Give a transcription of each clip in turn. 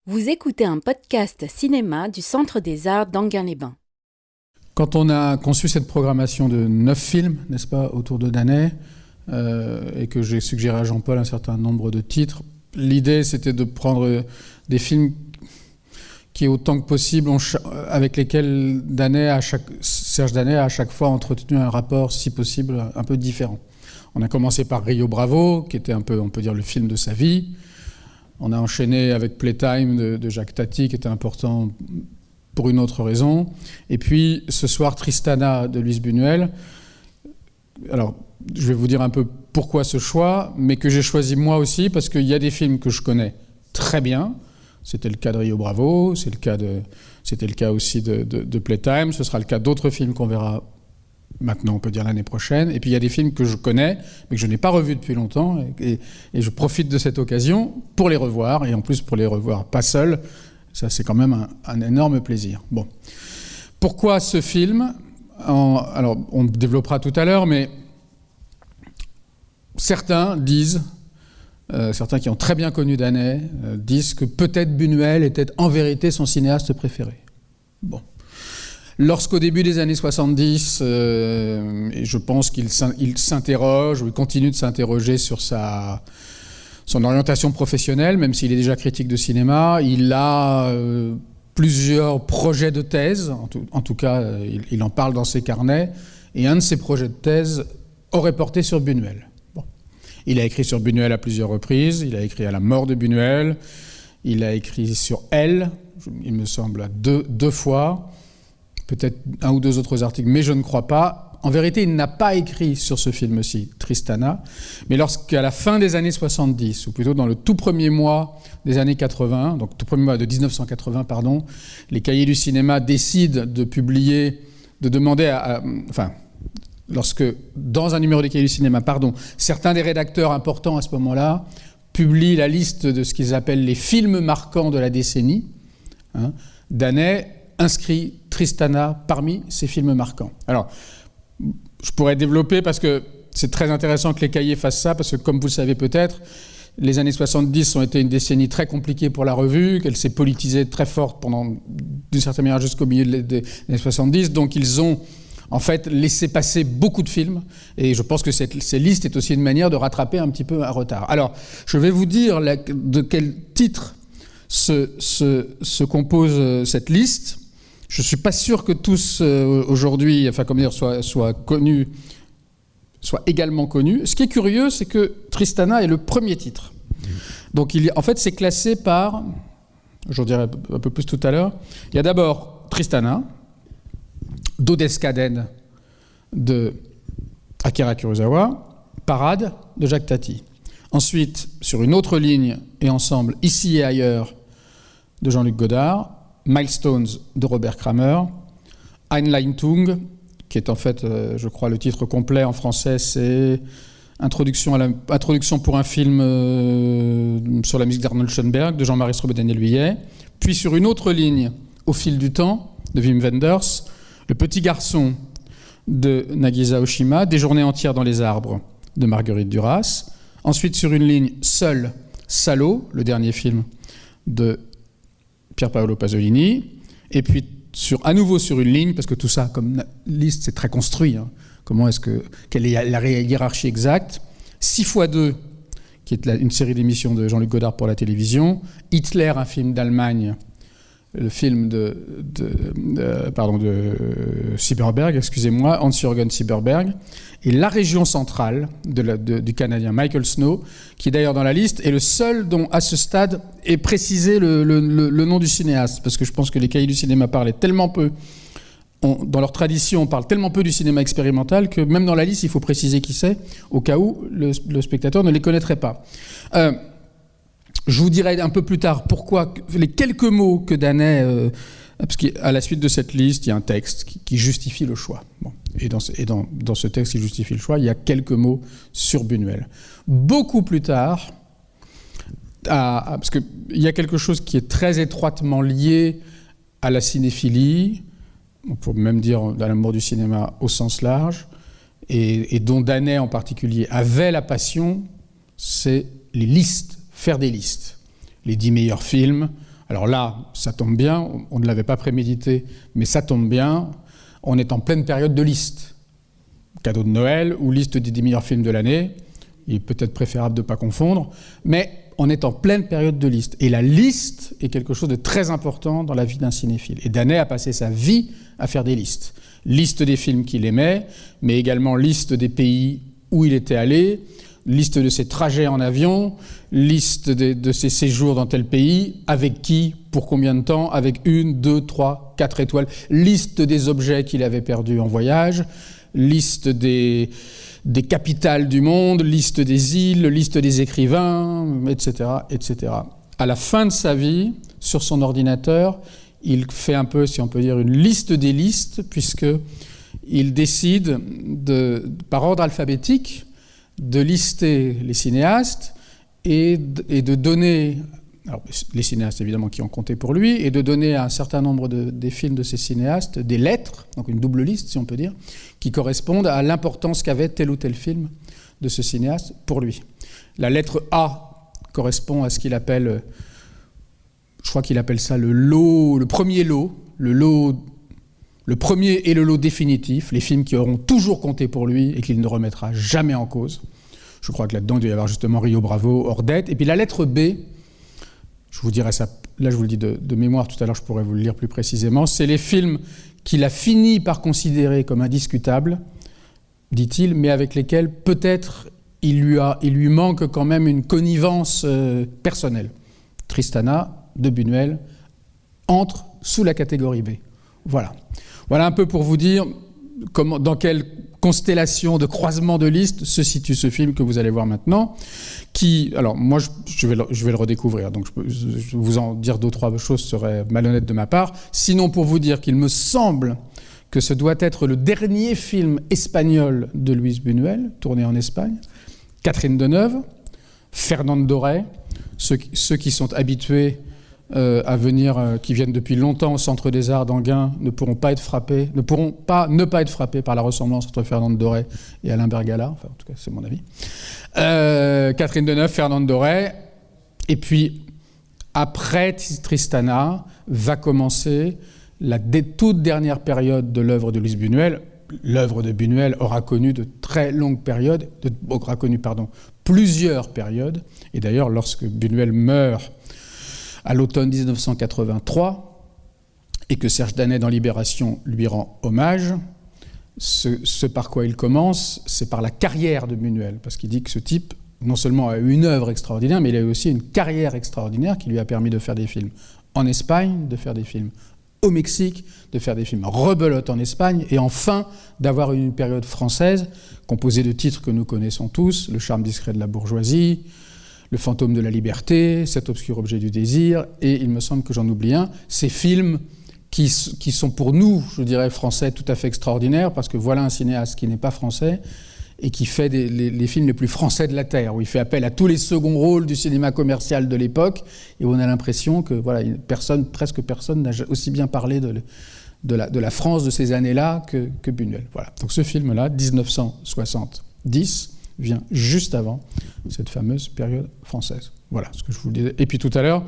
Vous écoutez un podcast cinéma du Centre des Arts d'Enghien-les-Bains. Quand on a conçu cette programmation de 9 films, n'est-ce pas, autour de Danet, et que j'ai suggéré à Jean-Paul un certain nombre de titres, l'idée c'était de prendre des films qui, autant que possible, avec lesquels Serge Danet a à chaque fois entretenu un rapport, si possible, un peu différent. On a commencé par Rio Bravo, qui était un peu, on peut dire, le film de sa vie. On a enchaîné avec Playtime de Jacques Tati, qui était important pour une autre raison. Et puis, ce soir, Tristana de Luis Buñuel. Alors, je vais vous dire un peu pourquoi ce choix, mais que j'ai choisi moi aussi, parce qu'il y a des films que je connais très bien. C'était le cas de Rio Bravo, c'était le cas aussi de Playtime, ce sera le cas d'autres films qu'on verra maintenant, on peut dire l'année prochaine. Et puis il y a des films que je connais, mais que je n'ai pas revus depuis longtemps, et je profite de cette occasion pour les revoir, et en plus pour les revoir pas seul. Ça, c'est quand même un énorme plaisir. Bon. Pourquoi ce film ? Alors, on développera tout à l'heure, mais certains disent, certains qui ont très bien connu Danet, disent que peut-être Buñuel était en vérité son cinéaste préféré. Bon. Lorsqu'au début des années 70, et je pense qu'il s'interroge, ou il continue de s'interroger sur son orientation professionnelle, même s'il est déjà critique de cinéma, il a plusieurs projets de thèse, en tout cas il en parle dans ses carnets, et un de ses projets de thèse aurait porté sur Buñuel. Bon. Il a écrit sur Buñuel à plusieurs reprises, il a écrit à la mort de Buñuel, il a écrit sur Elle, il me semble, deux fois, peut-être un ou deux autres articles, mais je ne crois pas. En vérité, il n'a pas écrit sur ce film-ci, Tristana, mais lorsqu'à la fin des années 70, ou plutôt dans le tout premier mois des années 80, donc tout premier mois de 1980, pardon, les Cahiers du cinéma décident de publier, de demander lorsque, dans un numéro des Cahiers du cinéma, certains des rédacteurs importants à ce moment-là publient la liste de ce qu'ils appellent les films marquants de la décennie, Danet inscrit Tristana parmi ces films marquants. Alors, je pourrais développer parce que c'est très intéressant que les cahiers fassent ça, parce que comme vous le savez peut-être, les années 70 ont été une décennie très compliquée pour la revue, qu'elle s'est politisée très forte d'une certaine manière jusqu'au milieu des années 70, donc ils ont en fait laissé passer beaucoup de films, et je pense que ces listes est aussi une manière de rattraper un petit peu un retard. Alors, je vais vous dire de quel titre se compose cette liste. Je ne suis pas sûr que tous aujourd'hui, soient connus, soient également connus. Ce qui est curieux, c'est que Tristana est le premier titre. Donc, en fait, c'est classé par, j'en dirai un peu plus tout à l'heure, il y a d'abord Tristana, Dodescaden de Akira Kurosawa, Parade de Jacques Tati. Ensuite, sur une autre ligne et ensemble, Ici et ailleurs de Jean-Luc Godard, Milestones de Robert Kramer, Einleitung, qui est en fait, je crois, le titre complet en français, c'est Introduction pour un film sur la musique d'Arnold Schoenberg de Jean-Marie Straub et Daniel Huillet. Puis sur une autre ligne, Au fil du temps de Wim Wenders, Le petit garçon de Nagisa Oshima, Des journées entières dans les arbres de Marguerite Duras. Ensuite sur une ligne, Seul, Salo, le dernier film de Pier Paolo Pasolini, et puis à nouveau sur une ligne, parce que tout ça, comme liste, c'est très construit. Quelle est la hiérarchie exacte ? 6x2, qui est une série d'émissions de Jean-Luc Godard pour la télévision, Hitler, un film d'Allemagne, le film de Sieberberg, excusez-moi, Hans-Jürgen Sieberberg, et La région centrale du Canadien Michael Snow, qui est d'ailleurs dans la liste, est le seul dont, à ce stade, est précisé le nom du cinéaste, parce que je pense que les Cahiers du cinéma parlaient tellement peu, dans leur tradition, on parle tellement peu du cinéma expérimental, que même dans la liste, il faut préciser qui c'est, au cas où le spectateur ne les connaîtrait pas. Je vous dirai un peu plus tard pourquoi, les quelques mots que Danet, parce qu'à la suite de cette liste, il y a un texte qui justifie le choix. Bon. Et dans ce texte qui justifie le choix, il y a quelques mots sur Buñuel. Beaucoup plus tard, parce qu'il y a quelque chose qui est très étroitement lié à la cinéphilie, on peut même dire à l'amour du cinéma au sens large, et dont Danet en particulier avait la passion, c'est les listes. Faire des listes. Les 10 meilleurs films Alors là, ça tombe bien, on ne l'avait pas prémédité, mais ça tombe bien, on est en pleine période de liste. Cadeau de Noël ou liste des 10 meilleurs films de l'année, il est peut-être préférable de ne pas confondre, mais on est en pleine période de liste. Et la liste est quelque chose de très important dans la vie d'un cinéphile. Et Danet a passé sa vie à faire des listes. Liste des films qu'il aimait, mais également liste des pays où il était allé, liste de ses trajets en avion, liste de ses séjours dans tel pays, avec qui, pour combien de temps, avec 1, 2, 3, 4 étoiles, liste des objets qu'il avait perdus en voyage, liste des capitales du monde, liste des îles, liste des écrivains, etc., etc. À la fin de sa vie, sur son ordinateur, il fait un peu, si on peut dire, une liste des listes, puisqu'il décide, par ordre alphabétique, de lister les cinéastes et de donner, alors les cinéastes évidemment qui ont compté pour lui, et de donner à un certain nombre des films de ces cinéastes des lettres, donc une double liste si on peut dire, qui correspondent à l'importance qu'avait tel ou tel film de ce cinéaste pour lui. La lettre A correspond à ce qu'il appelle, je crois qu'il appelle ça le premier lot, le premier et le lot définitif, les films qui auront toujours compté pour lui et qu'il ne remettra jamais en cause. Je crois que là-dedans, il doit y avoir justement Rio Bravo, Ordette. Et puis la lettre B, je vous dirai ça, là je vous le dis de mémoire, tout à l'heure je pourrais vous le lire plus précisément, c'est les films qu'il a fini par considérer comme indiscutables, dit-il, mais avec lesquels peut-être il lui manque quand même une connivence personnelle. Tristana, de Buñuel, entre sous la catégorie B. Voilà. Voilà un peu pour vous dire dans quelle constellation de croisement de listes se situe ce film que vous allez voir maintenant, qui, alors moi je vais le redécouvrir, donc je vous en dire 2 ou 3 choses serait malhonnête de ma part, sinon pour vous dire qu'il me semble que ce doit être le dernier film espagnol de Luis Buñuel, tourné en Espagne, Catherine Deneuve, Fernande Doré, ceux qui sont habitués à venir, qui viennent depuis longtemps au Centre des Arts d'Anguin, ne pourront pas ne pas être frappés par la ressemblance entre Fernande Doré et Alain Bergala, enfin en tout cas c'est mon avis. Catherine Deneuve, Fernande Doré, et puis après Tristana va commencer la toute dernière période de l'œuvre de Luis Buñuel. L'œuvre de Buñuel aura connu de très longues périodes, plusieurs périodes, et d'ailleurs lorsque Buñuel meurt à l'automne 1983, et que Serge Danet dans Libération lui rend hommage, ce par quoi il commence, c'est par la carrière de Buñuel, parce qu'il dit que ce type, non seulement a eu une œuvre extraordinaire, mais il a eu aussi une carrière extraordinaire qui lui a permis de faire des films en Espagne, de faire des films au Mexique, de faire des films rebelote en Espagne, et enfin d'avoir une période française composée de titres que nous connaissons tous, Le charme discret de la bourgeoisie, Le fantôme de la liberté, Cet obscur objet du désir, et il me semble que j'en oublie un, ces films qui sont pour nous, je dirais, français tout à fait extraordinaires, parce que voilà un cinéaste qui n'est pas français et qui fait les films les plus français de la Terre, où il fait appel à tous les seconds rôles du cinéma commercial de l'époque, et où on a l'impression que voilà, presque personne n'a aussi bien parlé de la France de ces années-là que Buñuel. Voilà. Donc ce film-là, 1970, vient juste avant cette fameuse période française. Voilà ce que je vous disais. Et puis tout à l'heure,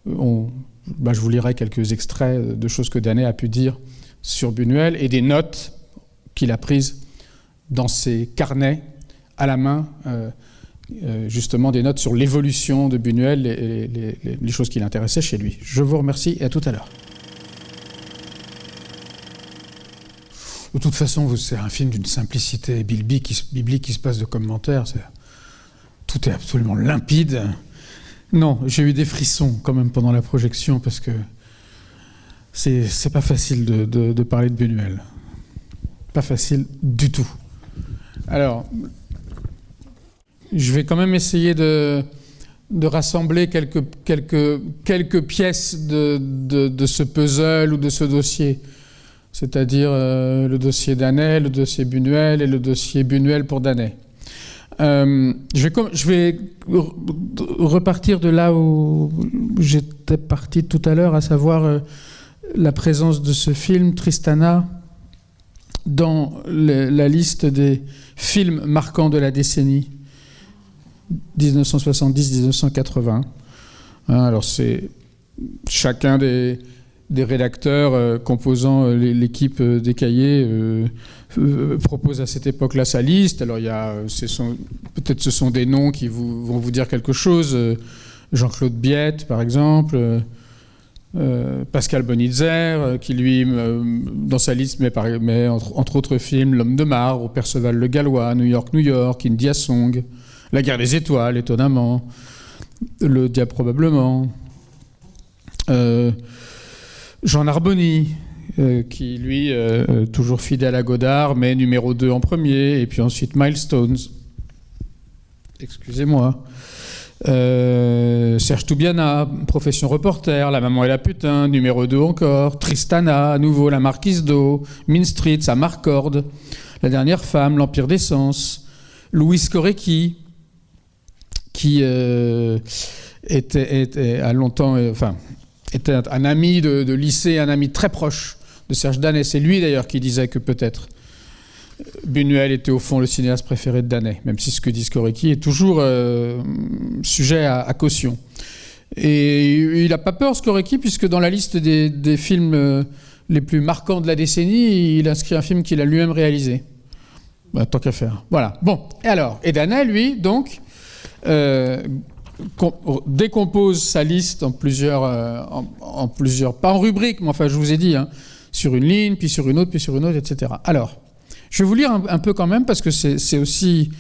je vous lirai quelques extraits de choses que Danet a pu dire sur Buñuel et des notes qu'il a prises dans ses carnets à la main, justement des notes sur l'évolution de Buñuel et les choses qui l'intéressaient chez lui. Je vous remercie et à tout à l'heure. De toute façon, c'est un film d'une simplicité biblique qui se passe de commentaires. Tout est absolument limpide. Non, j'ai eu des frissons quand même pendant la projection parce que c'est pas facile de parler de Buñuel. Pas facile du tout. Alors, je vais quand même essayer de rassembler quelques pièces de ce puzzle ou de ce dossier. C'est-à-dire le dossier Danet, le dossier Buñuel et le dossier Buñuel pour Danet. Je vais repartir de là où j'étais parti tout à l'heure, à savoir la présence de ce film, Tristana, dans la liste des films marquants de la décennie 1970-1980. Alors c'est chacun des rédacteurs composant l'équipe des cahiers propose à cette époque-là sa liste. Alors, peut-être ce sont des noms qui vont vous dire quelque chose. Jean-Claude Biette, par exemple, Pascal Bonitzer, qui lui, dans sa liste, met entre autres films L'Homme de Marbre, Perceval le Gallois, New York, New York, India Song, La Guerre des Étoiles, étonnamment, Le Diable probablement, Jean Narboni, qui lui, toujours fidèle à Godard, mais numéro 2 en premier, et puis ensuite Milestones. Excusez-moi. Serge Toubiana, Profession reporter, La maman et la putain, numéro 2 encore, Tristana, à nouveau, La marquise d'O, Mean Street, Ça Marcorde, La dernière femme, L'Empire des sens, Louis Korecki, qui était un ami de lycée, un ami très proche de Serge Danet. C'est lui d'ailleurs qui disait que peut-être Buñuel était au fond le cinéaste préféré de Danet, même si ce que dit Korecki est toujours sujet à caution. Et il n'a pas peur, Korecki, puisque dans la liste des films les plus marquants de la décennie, il inscrit un film qu'il a lui-même réalisé. Tant qu'à faire. Voilà. Bon, et Danet, lui, donc, décompose sa liste en plusieurs, pas en rubriques, mais enfin, je vous ai dit, sur une ligne, puis sur une autre, etc. Alors, je vais vous lire un peu quand même, parce que c'est aussi,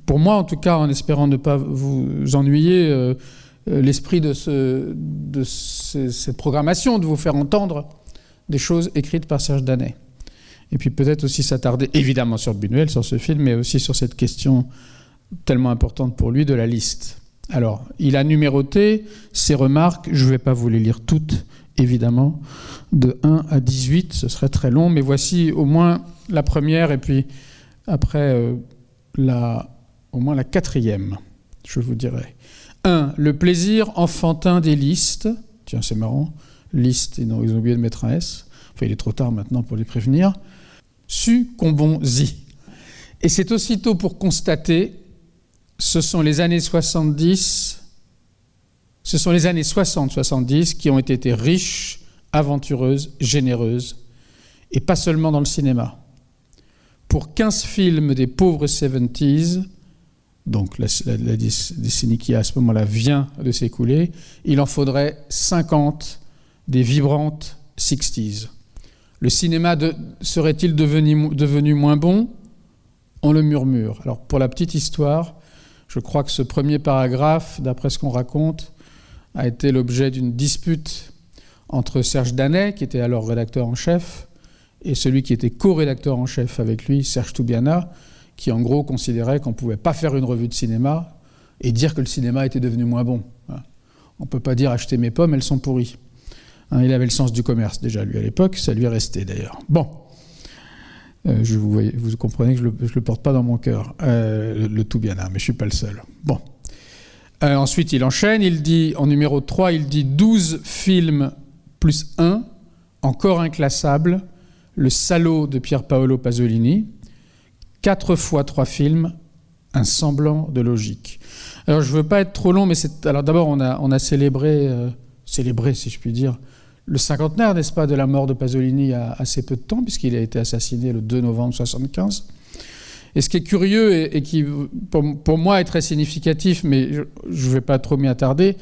pour moi en tout cas, en espérant ne pas vous ennuyer, l'esprit de cette programmation, de vous faire entendre des choses écrites par Serge Danet. Et puis peut-être aussi s'attarder, évidemment, sur Buñuel, sur ce film, mais aussi sur cette question tellement importante pour lui de la liste. Alors, il a numéroté ses remarques, je ne vais pas vous les lire toutes, évidemment, de 1 à 18, ce serait très long, mais voici au moins la première, et puis après, au moins la quatrième, je vous dirai. 1. Le plaisir enfantin des listes. Tiens, c'est marrant. Liste, ils ont oublié de mettre un S. Enfin, il est trop tard maintenant pour les prévenir. Succombons-y. Et c'est aussitôt pour constater, ce sont les années 70, ce sont les années 60-70 qui ont été riches, aventureuses, généreuses, et pas seulement dans le cinéma. Pour 15 films des pauvres 70s, donc la décennie qui à ce moment-là vient de s'écouler, il en faudrait 50 des vibrantes 60s. Le cinéma serait-il devenu moins bon ? On le murmure. Alors pour la petite histoire, je crois que ce premier paragraphe, d'après ce qu'on raconte, a été l'objet d'une dispute entre Serge Danet, qui était alors rédacteur en chef, et celui qui était co-rédacteur en chef avec lui, Serge Toubiana, qui en gros considérait qu'on ne pouvait pas faire une revue de cinéma et dire que le cinéma était devenu moins bon. On ne peut pas dire « acheter mes pommes, elles sont pourries ». Il avait le sens du commerce déjà, lui, à l'époque, ça lui est resté d'ailleurs. Bon, vous comprenez que je ne le porte pas dans mon cœur, le Toubiana, mais je ne suis pas le seul. Bon. Ensuite, il enchaîne, il dit, en numéro 3, il dit 12 films plus 1, encore inclassable, Le Salaud de Pier Paolo Pasolini, 4 fois 3 films, un semblant de logique. Alors, je ne veux pas être trop long, mais alors d'abord, on a célébré, si je puis dire, le cinquantenaire, n'est-ce pas, de la mort de Pasolini il y a assez peu de temps, puisqu'il a été assassiné le 2 novembre 1975. Et ce qui est curieux et qui, pour moi, est très significatif, mais je ne vais pas trop m'y attarder,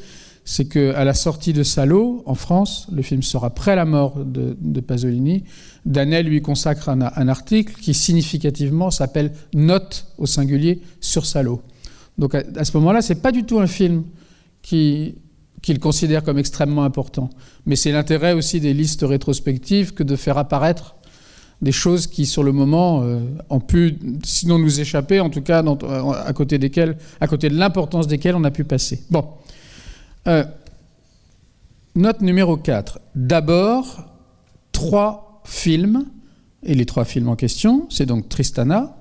c'est qu'à la sortie de Salaud, en France, le film sort après la mort de Pasolini, Danet lui consacre un article qui, significativement, s'appelle « Note au singulier sur Salaud ». Donc à ce moment-là, ce n'est pas du tout un film qu'il considère comme extrêmement important. Mais c'est l'intérêt aussi des listes rétrospectives que de faire apparaître des choses qui, sur le moment, ont pu, sinon nous échapper, en tout cas à côté de l'importance desquelles on a pu passer. Bon. Note numéro 4. D'abord, 3 films, et les 3 films en question, c'est donc Tristana,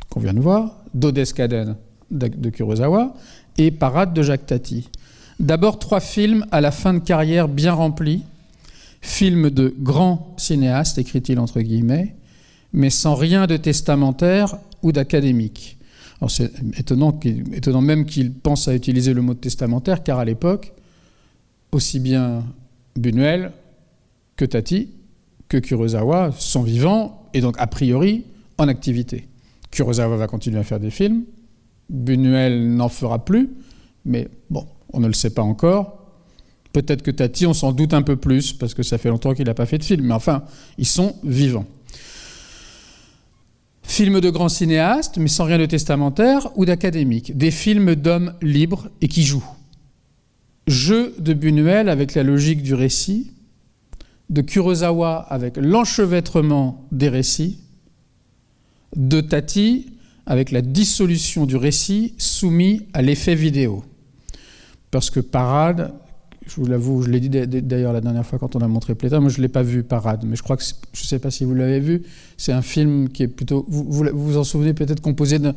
qu'on vient de voir, Dodescaden de Kurosawa, et Parade de Jacques Tati. D'abord, 3 films à la fin de carrière bien remplis, films de grands cinéastes, écrit-il entre guillemets, mais sans rien de testamentaire ou d'académique. Alors c'est étonnant même qu'il pense à utiliser le mot de testamentaire, car à l'époque, aussi bien Buñuel que Tati, que Kurosawa sont vivants et donc a priori en activité. Kurosawa va continuer à faire des films, Buñuel n'en fera plus, mais bon, on ne le sait pas encore. Peut-être que Tati, on s'en doute un peu plus, parce que ça fait longtemps qu'il n'a pas fait de film, mais enfin, ils sont vivants. Films de grands cinéastes, mais sans rien de testamentaire ou d'académique. Des films d'hommes libres et qui jouent. Jeu de Buñuel avec la logique du récit, de Kurosawa avec l'enchevêtrement des récits, de Tati avec la dissolution du récit soumis à l'effet vidéo. Parce que Parade, je vous l'avoue, je l'ai dit d'ailleurs la dernière fois quand on a montré Pléthore, moi je ne l'ai pas vu Parade, mais je crois que, je ne sais pas si vous l'avez vu, c'est un film qui est plutôt, vous en souvenez peut-être, composé de...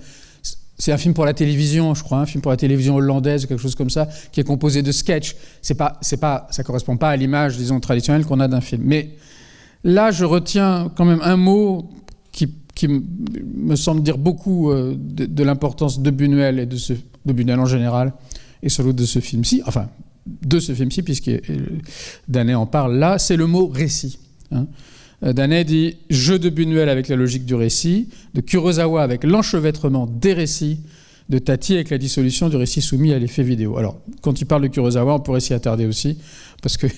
C'est un film pour la télévision, je crois, un film pour la télévision hollandaise ou quelque chose comme ça, qui est composé de sketchs. Ça ne correspond pas à l'image, disons, traditionnelle qu'on a d'un film. Mais là, je retiens quand même un mot qui me semble dire beaucoup de l'importance de Buñuel et de Buñuel en général, et sans doute de ce film-ci, enfin, de ce film-ci, puisque Danet en parle là, c'est le mot récit. Hein. Danet dit « Jeu de Buñuel avec la logique du récit, de Kurosawa avec l'enchevêtrement des récits, de Tati avec la dissolution du récit soumis à l'effet vidéo. » Alors, quand il parle de Kurosawa, on pourrait s'y attarder aussi, parce qu'il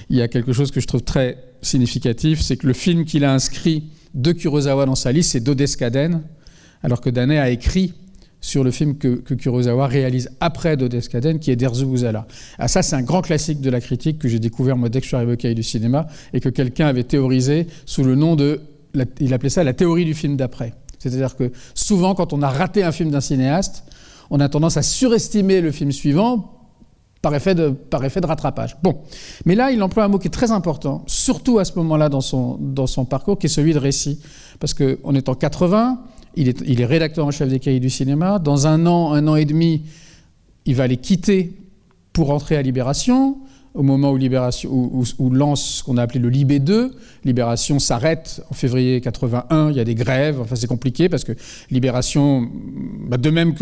y a quelque chose que je trouve très significatif, c'est que le film qu'il a inscrit de Kurosawa dans sa liste, c'est Dodescaden, alors que Danet a écrit sur le film que Kurosawa réalise après Dodescaden, qui est Derzu Uzala. Ah, ça, c'est un grand classique de la critique que j'ai découvert, moi, dès que je suis arrivé au Cahier du cinéma, et que quelqu'un avait théorisé sous le nom de... il appelait ça la théorie du film d'après. C'est-à-dire que souvent, quand on a raté un film d'un cinéaste, on a tendance à surestimer le film suivant par effet de rattrapage. Bon. Mais là, il emploie un mot qui est très important, surtout à ce moment-là dans son parcours, qui est celui de récit. Parce qu'on est en 80... Il est rédacteur en chef des Cahiers du cinéma. Dans un an et demi, il va les quitter pour entrer à Libération. Au moment où lance ce qu'on a appelé le Libé 2, Libération s'arrête en février 81. Il y a des grèves. Enfin, c'est compliqué parce que Libération, de même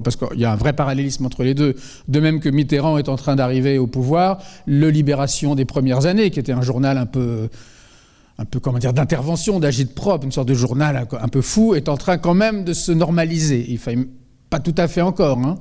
parce qu'il y a un vrai parallélisme entre les deux, de même que Mitterrand est en train d'arriver au pouvoir, le Libération des premières années, qui était un journal un peu comment dire, d'intervention, d'agite-prop, une sorte de journal un peu fou, est en train quand même de se normaliser. Il fait pas tout à fait encore, hein.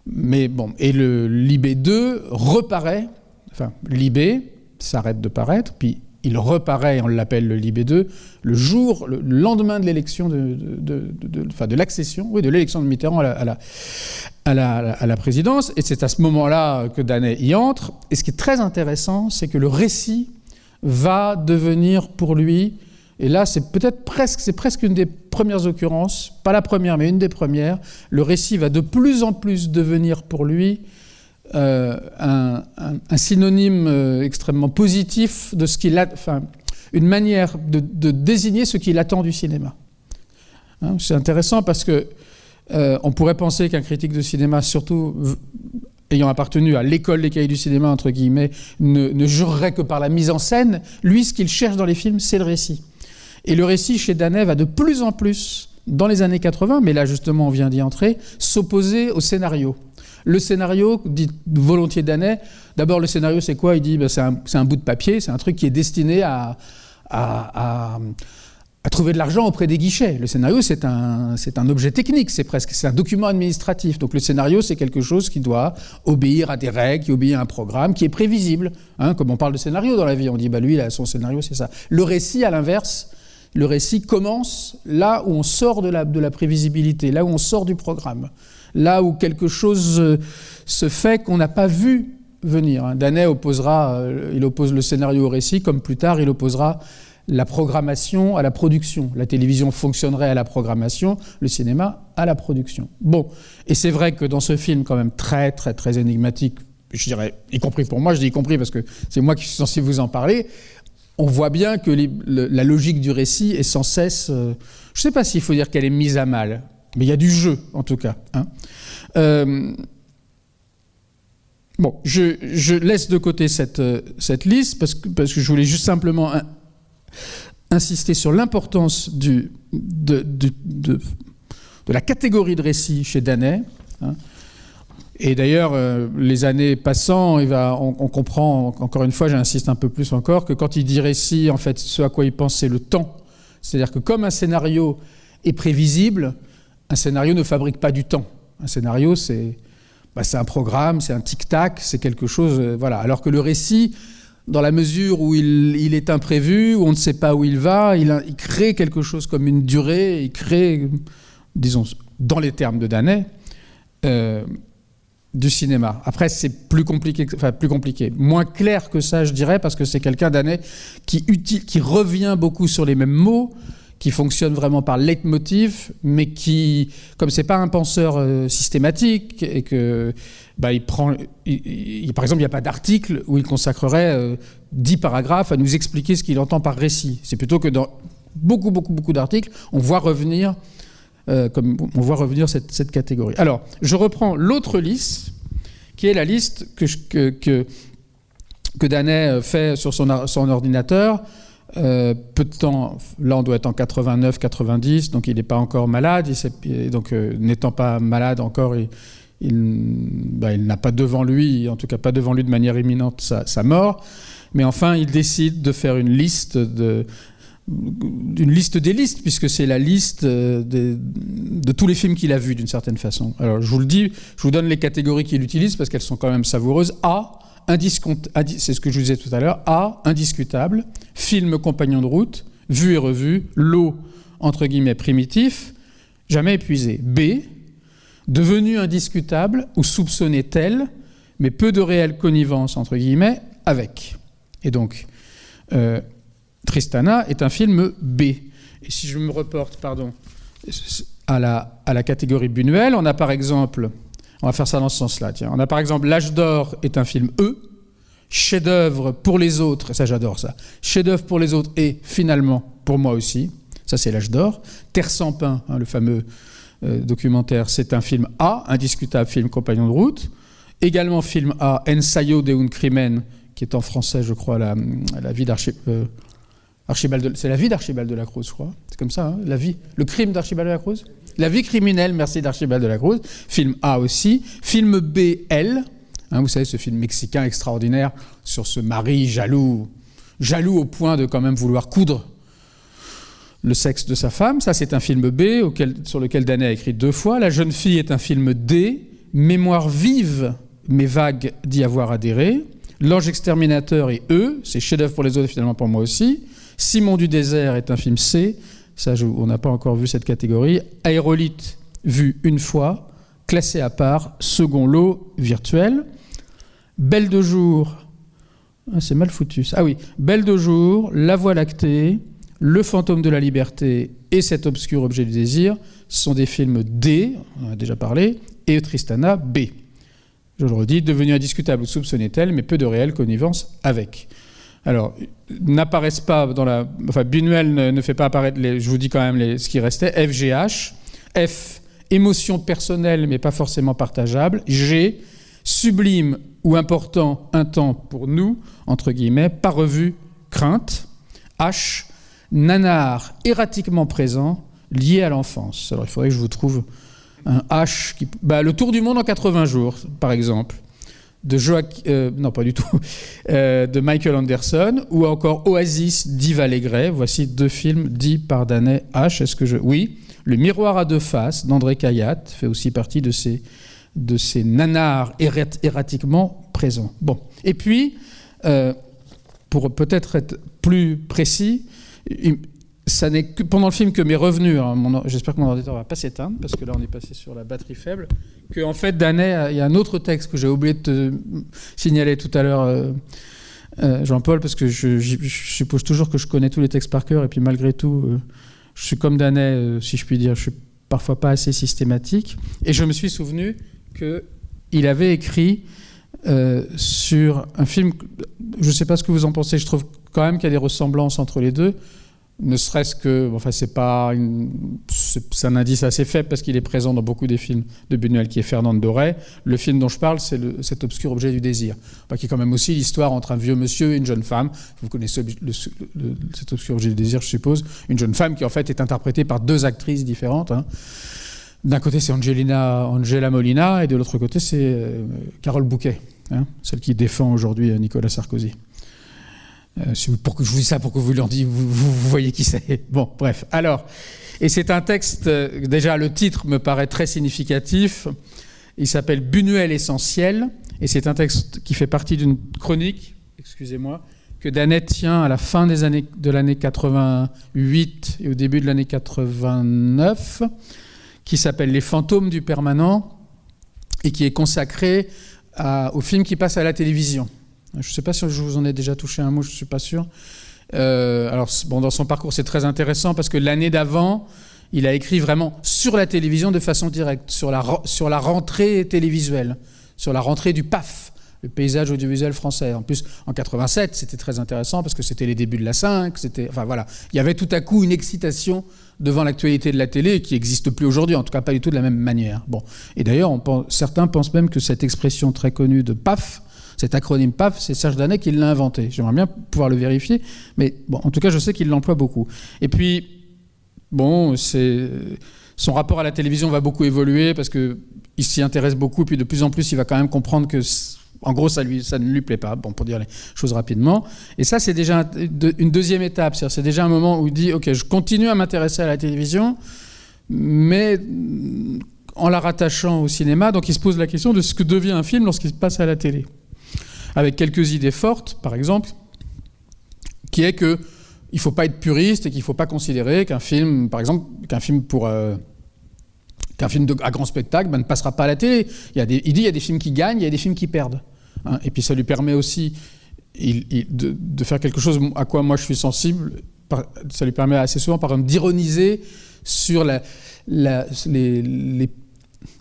Mais bon, et le Libé 2 reparaît, enfin, Libé s'arrête de paraître, puis il reparaît, on l'appelle le Libé 2, le lendemain de l'élection de l'accession, oui, de l'élection de Mitterrand à la présidence, et c'est à ce moment-là que Danet y entre. Et ce qui est très intéressant, c'est que le récit va devenir pour lui, et là c'est presque une des premières occurrences, pas la première mais une des premières, le récit va de plus en plus devenir pour lui un synonyme extrêmement positif de ce qu'il a, enfin une manière de désigner ce qu'il attend du cinéma. Hein, c'est intéressant parce que on pourrait penser qu'un critique de cinéma, surtout ayant appartenu à l'école des Cahiers du cinéma, entre guillemets, ne jurerait que par la mise en scène. Lui, ce qu'il cherche dans les films, c'est le récit. Et le récit, chez Danet, va de plus en plus, dans les années 80, mais là, justement, on vient d'y entrer, s'opposer au scénario. Le scénario, dit volontiers Danet, d'abord, le scénario, c'est quoi ? Il dit, c'est un bout de papier, c'est un truc qui est destiné à trouver de l'argent auprès des guichets. Le scénario, c'est un objet technique, c'est un document administratif. Donc le scénario, c'est quelque chose qui doit obéir à des règles, qui obéit à un programme, qui est prévisible. Hein, comme on parle de scénario dans la vie, on dit, lui, son scénario, c'est ça. Le récit, à l'inverse, le récit commence là où on sort de la prévisibilité, là où on sort du programme, là où quelque chose se fait qu'on n'a pas vu venir. Danet il oppose le scénario au récit, comme plus tard, il opposera la programmation à la production. La télévision fonctionnerait à la programmation, le cinéma à la production. Bon, et c'est vrai que dans ce film quand même très, très, très énigmatique, je dirais, y compris pour moi, je dis y compris parce que c'est moi qui suis censé vous en parler, on voit bien que la logique du récit est sans cesse... je ne sais pas s'il faut dire qu'elle est mise à mal, mais il y a du jeu, en tout cas. Hein. Bon, je laisse de côté cette liste parce que je voulais juste simplement insister sur l'importance de la catégorie de récit chez Danet. Hein. Et d'ailleurs, les années passant, on comprend, encore une fois, j'insiste un peu plus encore, que quand il dit récit, en fait, ce à quoi il pense, c'est le temps. C'est-à-dire que comme un scénario est prévisible, un scénario ne fabrique pas du temps. Un scénario, c'est un programme, c'est un tic-tac, c'est quelque chose... voilà. Alors que le récit, dans la mesure où il est imprévu, où on ne sait pas où il va, il crée quelque chose comme une durée, il crée, disons, dans les termes de Danet, du cinéma. Après, c'est plus compliqué, moins clair que ça, je dirais, parce que c'est quelqu'un Danet qui revient beaucoup sur les mêmes mots, qui fonctionne vraiment par leitmotiv, mais qui, comme c'est pas un penseur systématique, et que par exemple, il n'y a pas d'article où il consacrerait 10 paragraphes à nous expliquer ce qu'il entend par récit. C'est plutôt que dans beaucoup d'articles, on voit revenir cette catégorie. Alors, je reprends l'autre liste, qui est la liste que Danet fait sur son ordinateur. Peu de temps, là on doit être en 89-90, donc il n'est pas encore malade, donc n'étant pas malade encore, il n'a pas devant lui, en tout cas pas devant lui de manière imminente, sa mort, mais enfin il décide de faire une liste des listes, puisque c'est la liste de tous les films qu'il a vus d'une certaine façon. Alors je vous le dis, je vous donne les catégories qu'il utilise parce qu'elles sont quand même savoureuses. A, c'est ce que je vous disais tout à l'heure. A, indiscutable. Film compagnon de route, vu et revu. Lot, entre guillemets, primitif, jamais épuisé. B, devenu indiscutable ou soupçonné tel, mais peu de réelle connivence, entre guillemets, avec. Et donc, Tristana est un film B. Et si je me reporte, à la catégorie Buñuel, on a par exemple... On va faire ça dans ce sens-là. Tiens. On a par exemple L'Âge d'or est un film E, chef-d'œuvre pour les autres, ça j'adore ça, chef-d'œuvre pour les autres et finalement pour moi aussi, ça c'est L'Âge d'or. Terre sans pain, le fameux documentaire, c'est un film A, indiscutable film compagnon de route. Également film A, Ensayo de un crimen, qui est en français je crois la vie d'Archibald, c'est la vie d'Archibald de la Cruz, je crois. C'est comme ça, hein, le crime d'Archibald de la Cruz. La vie criminelle, merci, d'Archibald de la Cruz. Film A aussi. Film B, Elle. Vous savez, ce film mexicain extraordinaire sur ce mari jaloux au point de quand même vouloir coudre le sexe de sa femme. Ça, c'est un film B sur lequel Danet a écrit 2 fois. La jeune fille est un film D. Mémoire vive, mais vague d'y avoir adhéré. L'ange exterminateur est E. C'est chef-d'œuvre pour les autres, finalement pour moi aussi. Simon du désert est un film C. Ça, on n'a pas encore vu cette catégorie. Aérolite, vu une fois, classé à part, second lot virtuel. Belle de jour, c'est mal foutu. Ah oui, Belle de jour, La Voie lactée, Le fantôme de la liberté et Cet obscur objet du désir sont des films D, on en a déjà parlé, et Tristana B. Je le redis, devenu indiscutable ou soupçonné tel, mais peu de réelle connivence avec. Alors, n'apparaissent pas dans la... Enfin, Buñuel ne fait pas apparaître, je vous dis quand même ce qui restait. FGH. F, émotion personnelle, mais pas forcément partageable. G, sublime ou important, un temps pour nous, entre guillemets, pas revu, crainte. H, nanar erratiquement présent, lié à l'enfance. Alors, il faudrait que je vous trouve un H qui... Le Tour du monde en 80 jours, par exemple. Non, pas du tout, de Michael Anderson, ou encore Oasis d'Yves Allégret. Voici 2 films dits par Danet H. Oui, Le miroir à 2 faces d'André Cayatte fait aussi partie de ces nanars erratiquement présents. Bon, et puis, pour peut-être être plus précis, ça n'est que pendant le film que m'est revenu, j'espère que mon ordinateur ne va pas s'éteindre, parce que là on est passé sur la batterie faible, qu'en fait Danet, il y a un autre texte que j'ai oublié de te signaler tout à l'heure, Jean-Paul, parce que je suppose toujours que je connais tous les textes par cœur, et puis malgré tout, je suis comme Danet, si je puis dire, je suis parfois pas assez systématique, et je me suis souvenu qu'il avait écrit sur un film, je ne sais pas ce que vous en pensez, je trouve quand même qu'il y a des ressemblances entre les deux, ne serait-ce que, c'est un indice assez faible parce qu'il est présent dans beaucoup des films de Buñuel, qui est Fernande Doré. Le film dont je parle, c'est Cet obscur objet du désir, qui est quand même aussi l'histoire entre un vieux monsieur et une jeune femme. Vous connaissez Cet obscur objet du désir, je suppose. Une jeune femme qui en fait est interprétée par 2 actrices différentes. D'un côté, c'est Angela Molina, et de l'autre côté, c'est Carole Bouquet, hein, celle qui défend aujourd'hui Nicolas Sarkozy. Pour que je vous dise ça, pour que vous voyez qui c'est. Bon, bref. Alors, et c'est un texte, déjà le titre me paraît très significatif. Il s'appelle Buñuel essentiel, et c'est un texte qui fait partie d'une chronique, excusez-moi, que Danet tient à la fin de l'année 88 et au début de l'année 89, qui s'appelle Les fantômes du permanent, et qui est consacré aux films qui passent à la télévision. Je ne sais pas si je vous en ai déjà touché un mot, je ne suis pas sûr. Alors, bon, dans son parcours, c'est très intéressant parce que l'année d'avant, il a écrit vraiment sur la télévision de façon directe, sur la rentrée télévisuelle, sur la rentrée du PAF, le paysage audiovisuel français. En plus, en 87, c'était très intéressant parce que c'était les débuts de la 5. Enfin voilà, il y avait tout à coup une excitation devant l'actualité de la télé qui n'existe plus aujourd'hui, en tout cas pas du tout de la même manière. Bon. Et d'ailleurs, certains pensent même que cette expression très connue de PAF, cet acronyme PAF, c'est Serge Danet qui l'a inventé. J'aimerais bien pouvoir le vérifier, mais bon, en tout cas, je sais qu'il l'emploie beaucoup. Et puis, bon, son rapport à la télévision va beaucoup évoluer parce qu'il s'y intéresse beaucoup, et puis de plus en plus, il va quand même comprendre que, en gros, ça ne lui plaît pas, bon, pour dire les choses rapidement. Et ça, c'est déjà une deuxième étape. C'est déjà un moment où il dit, OK, je continue à m'intéresser à la télévision, mais en la rattachant au cinéma. Donc, il se pose la question de ce que devient un film lorsqu'il passe à la télé. Avec quelques idées fortes, par exemple, qui est qu'il ne faut pas être puriste et qu'il ne faut pas considérer qu'un film, par exemple, qu'un film à grand spectacle ne passera pas à la télé. Il dit il y a des films qui gagnent, il y a des films qui perdent. Hein, et puis ça lui permet aussi de faire quelque chose à quoi moi je suis sensible. Ça lui permet assez souvent, par exemple, d'ironiser sur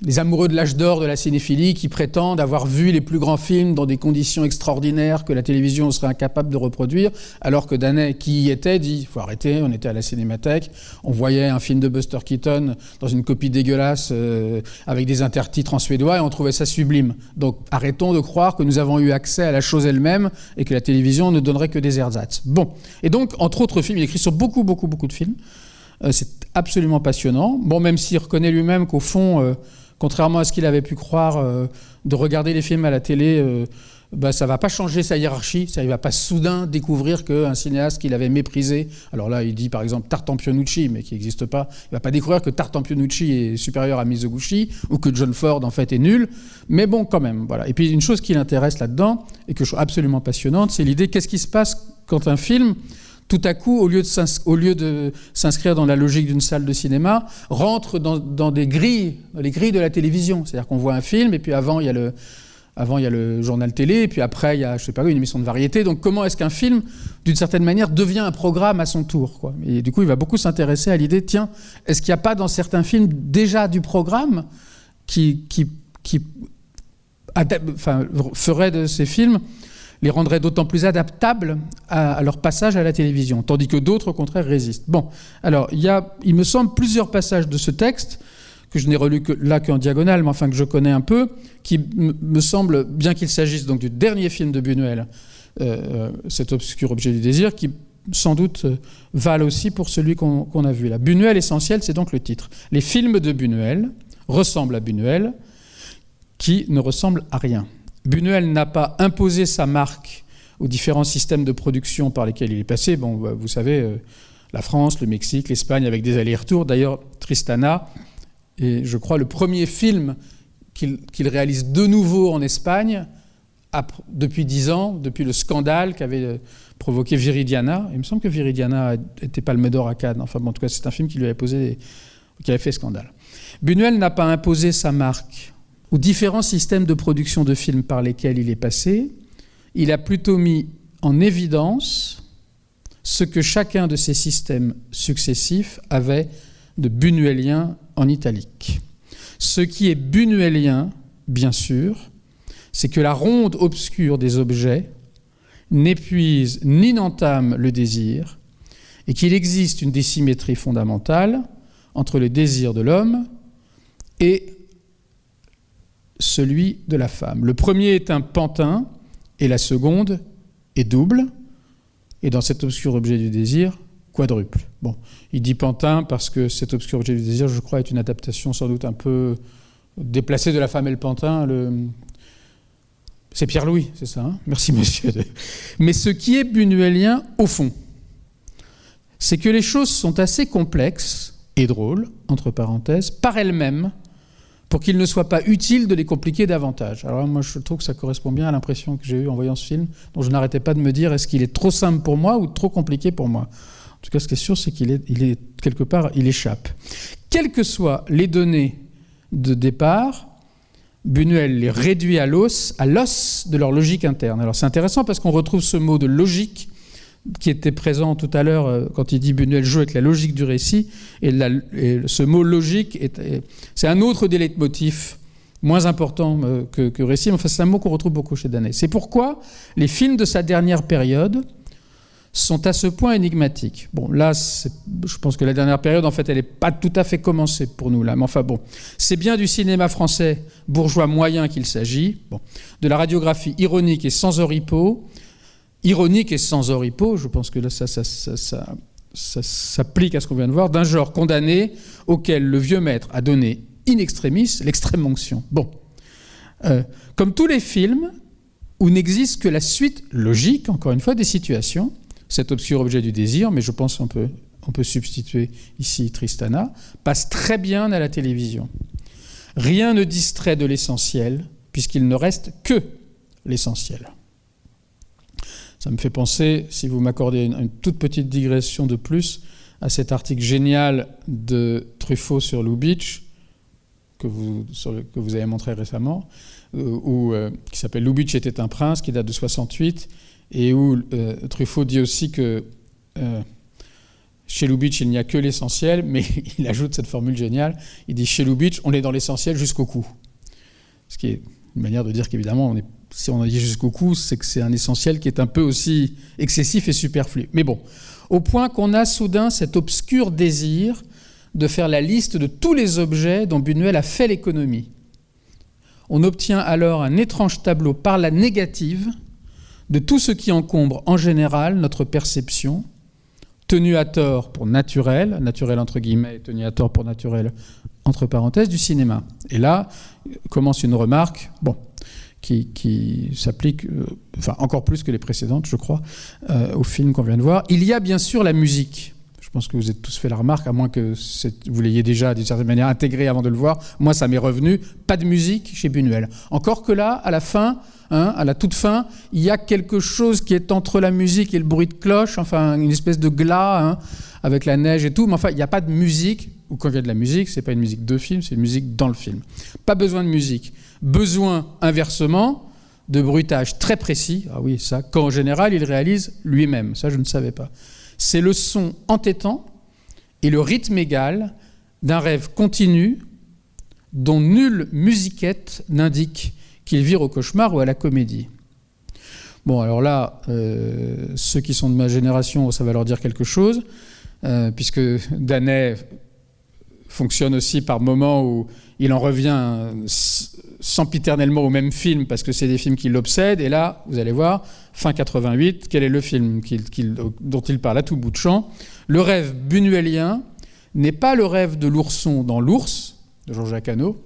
les amoureux de l'âge d'or de la cinéphilie qui prétendent avoir vu les plus grands films dans des conditions extraordinaires que la télévision serait incapable de reproduire, alors que Danet, qui y était, dit il faut arrêter, on était à la Cinémathèque, on voyait un film de Buster Keaton dans une copie dégueulasse avec des intertitres en suédois et on trouvait ça sublime. Donc arrêtons de croire que nous avons eu accès à la chose elle-même et que la télévision ne donnerait que des ersatz. Bon, et donc entre autres films, il écrit sur beaucoup de films. C'est absolument passionnant. Bon, même s'il reconnaît lui-même qu'au fond, contrairement à ce qu'il avait pu croire, de regarder les films à la télé, ça ne va pas changer sa hiérarchie. Il ne va pas soudain découvrir qu'un cinéaste qu'il avait méprisé, alors là il dit par exemple Tartampianucci, mais qui n'existe pas, il ne va pas découvrir que Tartampianucci est supérieur à Mizoguchi, ou que John Ford en fait est nul, mais bon quand même. Voilà. Et puis une chose qui l'intéresse là-dedans, et que je trouve absolument passionnante, c'est l'idée qu'est-ce qui se passe quand un film, tout à coup, au lieu de s'inscrire dans la logique d'une salle de cinéma, rentre dans les grilles de la télévision. C'est-à-dire qu'on voit un film, et puis avant, il y a le journal télé, et puis après, il y a, je sais pas, une émission de variété. Donc, comment est-ce qu'un film, d'une certaine manière, devient un programme à son tour, quoi. Et du coup, il va beaucoup s'intéresser à l'idée, tiens, est-ce qu'il n'y a pas dans certains films déjà du programme qui ferait de ces films, les rendrait d'autant plus adaptables à leur passage à la télévision, tandis que d'autres, au contraire, résistent. Bon, alors, il me semble, plusieurs passages de ce texte, que je n'ai relu qu'en diagonale, mais enfin que je connais un peu, qui me semble, bien qu'il s'agisse donc du dernier film de Buñuel, Cet obscur objet du désir, qui sans doute valent aussi pour celui qu'on a vu là. Buñuel essentiel, c'est donc le titre. Les films de Buñuel ressemblent à Buñuel, qui ne ressemble à rien. Buñuel n'a pas imposé sa marque aux différents systèmes de production par lesquels il est passé. Bon, vous savez, la France, le Mexique, l'Espagne, avec des allers-retours. D'ailleurs, Tristana est, je crois, le premier film qu'il réalise de nouveau en Espagne depuis 10 ans, depuis le scandale qu'avait provoqué Viridiana. Il me semble que Viridiana était Palme d'Or à Cannes. Enfin, bon, en tout cas, c'est un film qui lui avait qui avait fait scandale. Buñuel n'a pas imposé sa marque aux différents systèmes de production de films par lesquels il est passé. Il a plutôt mis en évidence ce que chacun de ces systèmes successifs avait de buñuélien en italique. Ce qui est buñuélien, bien sûr, c'est que la ronde obscure des objets n'épuise ni n'entame le désir et qu'il existe une dissymétrie fondamentale entre le désir de l'homme et celui de la femme. Le premier est un pantin et la seconde est double. Et dans cet obscur objet du désir, quadruple. Bon, il dit Pantin parce que cet obscur objet du désir, je crois, est une adaptation sans doute un peu déplacée de La femme et le pantin. C'est Pierre-Louis, c'est ça, hein? Merci monsieur. Mais ce qui est buñuelien, au fond, c'est que les choses sont assez complexes et drôles, entre parenthèses, par elles-mêmes, pour qu'il ne soit pas utile de les compliquer davantage. Alors là, moi, je trouve que ça correspond bien à l'impression que j'ai eue en voyant ce film, dont je n'arrêtais pas de me dire, est-ce qu'il est trop simple pour moi ou trop compliqué pour moi? En tout cas, ce qui est sûr, c'est qu'il est quelque part, il échappe. Quelles que soient les données de départ, Buñuel les réduit à l'os de leur logique interne. Alors c'est intéressant parce qu'on retrouve ce mot de logique qui était présent tout à l'heure quand il dit Buñuel joue avec la logique du récit, et ce mot logique, c'est un autre des leitmotifs moins important que récit, mais enfin, c'est un mot qu'on retrouve beaucoup chez Danet. C'est pourquoi les films de sa dernière période sont à ce point énigmatiques. Bon, là, je pense que la dernière période, en fait, elle n'est pas tout à fait commencée pour nous, là, mais enfin bon, c'est bien du cinéma français bourgeois moyen qu'il s'agit, bon, de la radiographie ironique et sans oripeau. Ironique et sans oripeau, je pense que là, ça s'applique à ce qu'on vient de voir, d'un genre condamné auquel le vieux maître a donné in extremis l'extrême onction. Bon. Comme tous les films où n'existe que la suite logique, encore une fois, des situations, cet obscur objet du désir, mais je pense qu'on peut substituer ici Tristana, passe très bien à la télévision. Rien ne distrait de l'essentiel, puisqu'il ne reste que l'essentiel. Ça me fait penser, si vous m'accordez une toute petite digression de plus, à cet article génial de Truffaut sur Lubitsch, que vous avez montré récemment, qui s'appelle « Lubitsch était un prince », qui date de 68, et où Truffaut dit aussi que chez Lubitsch, il n'y a que l'essentiel, mais il ajoute cette formule géniale, il dit « Chez Lubitsch, on est dans l'essentiel jusqu'au cou ». Ce qui est une manière de dire qu'évidemment, si on en dit jusqu'au cou, c'est que c'est un essentiel qui est un peu aussi excessif et superflu. Mais bon, au point qu'on a soudain cet obscur désir de faire la liste de tous les objets dont Buñuel a fait l'économie. On obtient alors un étrange tableau par la négative de tout ce qui encombre en général notre perception, tenu à tort pour naturel entre guillemets, et tenu à tort pour naturel entre parenthèses, du cinéma. Et là commence une remarque, qui s'applique, encore plus que les précédentes, je crois, au film qu'on vient de voir. Il y a bien sûr la musique. Je pense que vous avez tous fait la remarque, à moins que vous l'ayez déjà d'une certaine manière intégré avant de le voir. Moi, ça m'est revenu. Pas de musique chez Buñuel. Encore que là, à la fin, à la toute fin, il y a quelque chose qui est entre la musique et le bruit de cloche, enfin une espèce de glas, avec la neige et tout. Mais enfin, il n'y a pas de musique. Ou quand il y a de la musique, c'est pas une musique de film, c'est une musique dans le film. Pas besoin de musique. Besoin, inversement, de bruitage très précis. Ah oui, ça, quand en général, il réalise lui-même. Ça, je ne savais pas. C'est le son entêtant et le rythme égal d'un rêve continu dont nulle musiquette n'indique qu'il vire au cauchemar ou à la comédie. Bon, alors là, ceux qui sont de ma génération, ça va leur dire quelque chose, puisque Danet fonctionne aussi par moments où il en revient sempiternellement au même film parce que c'est des films qui l'obsèdent. Et là, vous allez voir, fin 88, quel est le film dont il parle à tout bout de champ? Le rêve buñuelien n'est pas le rêve de l'ourson dans L'Ours, de Jean-Jacques Hano,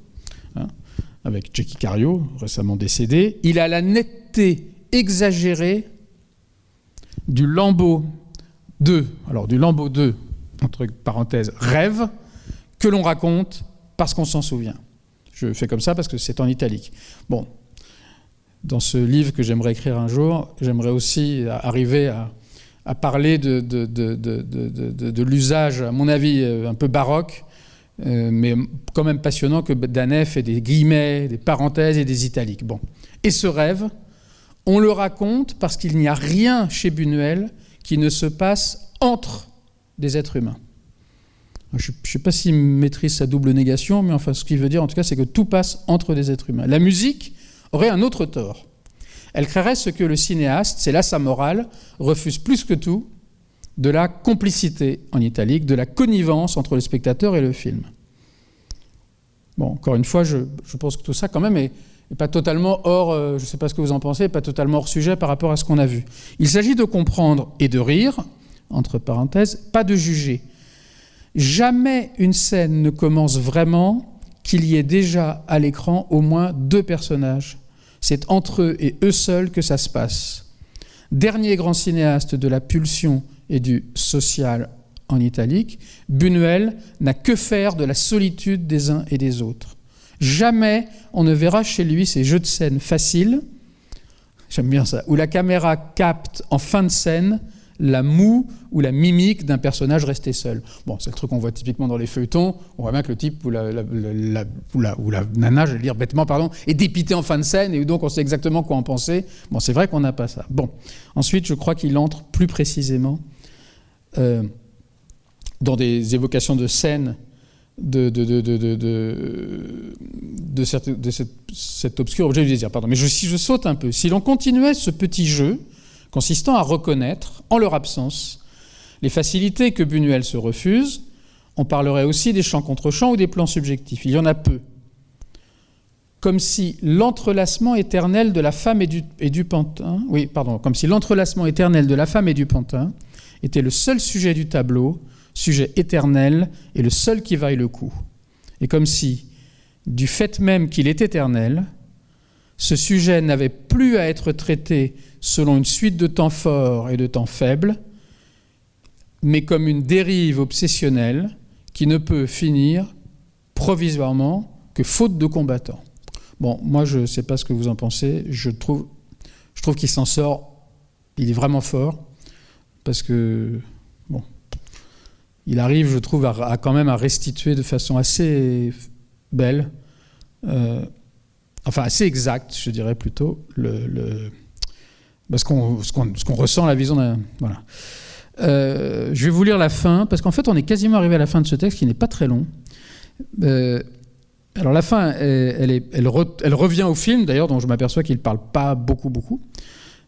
avec Jackie Cario, récemment décédé. Il a la netteté exagérée du Lambeau 2, alors du Lambeau 2, entre parenthèses, rêve, que l'on raconte parce qu'on s'en souvient. Je fais comme ça parce que c'est en italique. Bon, dans ce livre que j'aimerais écrire un jour, j'aimerais aussi arriver à parler de l'usage, à mon avis, un peu baroque, mais quand même passionnant, que Danet fait des guillemets, des parenthèses et des italiques. Bon. Et ce rêve, on le raconte parce qu'il n'y a rien chez Buñuel qui ne se passe entre des êtres humains. Je ne sais pas s'il maîtrise sa double négation, mais enfin, ce qu'il veut dire, en tout cas, c'est que tout passe entre des êtres humains. La musique aurait un autre tort. Elle créerait ce que le cinéaste, c'est là sa morale, refuse plus que tout, de la complicité, en italique, de la connivence entre le spectateur et le film. Bon, encore une fois, je pense que tout ça, quand même, est pas totalement hors, je ne sais pas ce que vous en pensez, pas totalement hors sujet par rapport à ce qu'on a vu. Il s'agit de comprendre et de rire, entre parenthèses, pas de juger. Jamais une scène ne commence vraiment qu'il y ait déjà à l'écran au moins 2 personnages. C'est entre eux et eux seuls que ça se passe. Dernier grand cinéaste de la pulsion et du social en italique, Buñuel n'a que faire de la solitude des uns et des autres. Jamais on ne verra chez lui ces jeux de scène faciles, j'aime bien ça, où la caméra capte en fin de scène la moue ou la mimique d'un personnage resté seul. Bon, c'est le truc qu'on voit typiquement dans les feuilletons. On voit bien que le type ou la nana, je vais le dire bêtement, pardon, est dépité en fin de scène et donc on sait exactement quoi en penser. Bon, c'est vrai qu'on n'a pas ça. Bon, ensuite, je crois qu'il entre plus précisément dans des évocations de scènes de cet obscur objet du désir. Pardon. Mais si je saute un peu, si l'on continuait ce petit jeu consistant à reconnaître, en leur absence, les facilités que Buñuel se refuse, on parlerait aussi des champs contre champs ou des plans subjectifs. Il y en a peu. Comme si l'entrelacement éternel de la femme et du pantin, comme si l'entrelacement éternel de la femme et du pantin était le seul sujet du tableau, sujet éternel et le seul qui vaille le coup. Et comme si, du fait même qu'il est éternel, ce sujet n'avait plus à être traité selon une suite de temps forts et de temps faibles, mais comme une dérive obsessionnelle qui ne peut finir provisoirement que faute de combattants. Bon, moi je ne sais pas ce que vous en pensez, je trouve qu'il s'en sort, il est vraiment fort, parce que, bon, il arrive, je trouve, à quand même à restituer de façon assez belle, assez exacte, je dirais plutôt, ce qu'on ressent à la vision d'un... Voilà. Je vais vous lire la fin, parce qu'en fait, on est quasiment arrivé à la fin de ce texte, qui n'est pas très long. Alors la fin, elle revient au film, d'ailleurs, dont je m'aperçois qu'il ne parle pas beaucoup.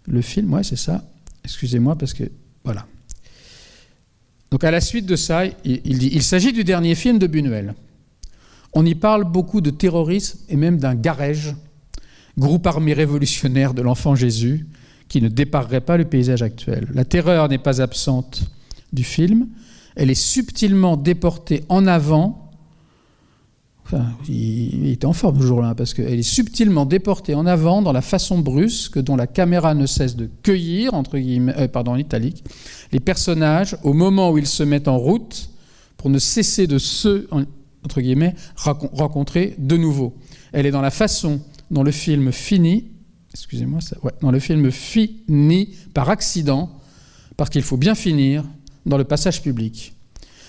Le film, ouais, c'est ça. Excusez-moi, parce que... Voilà. Donc à la suite de ça, il dit « Il s'agit du dernier film de Buñuel. On y parle beaucoup de terrorisme et même d'un Garège, groupe armé révolutionnaire de l'enfant Jésus, qui ne déparerait pas le paysage actuel. La terreur n'est pas absente du film, elle est subtilement déportée en avant. Enfin, il était en forme ce jour-là, parce qu'elle est subtilement déportée en avant dans la façon brusque dont la caméra ne cesse de cueillir, entre guillemets, en italique, les personnages au moment où ils se mettent en route pour ne cesser de se, entre guillemets, rencontrer de nouveau. Elle est dans la façon dont le film finit, dans le film finit par accident, parce qu'il faut bien finir dans le passage public.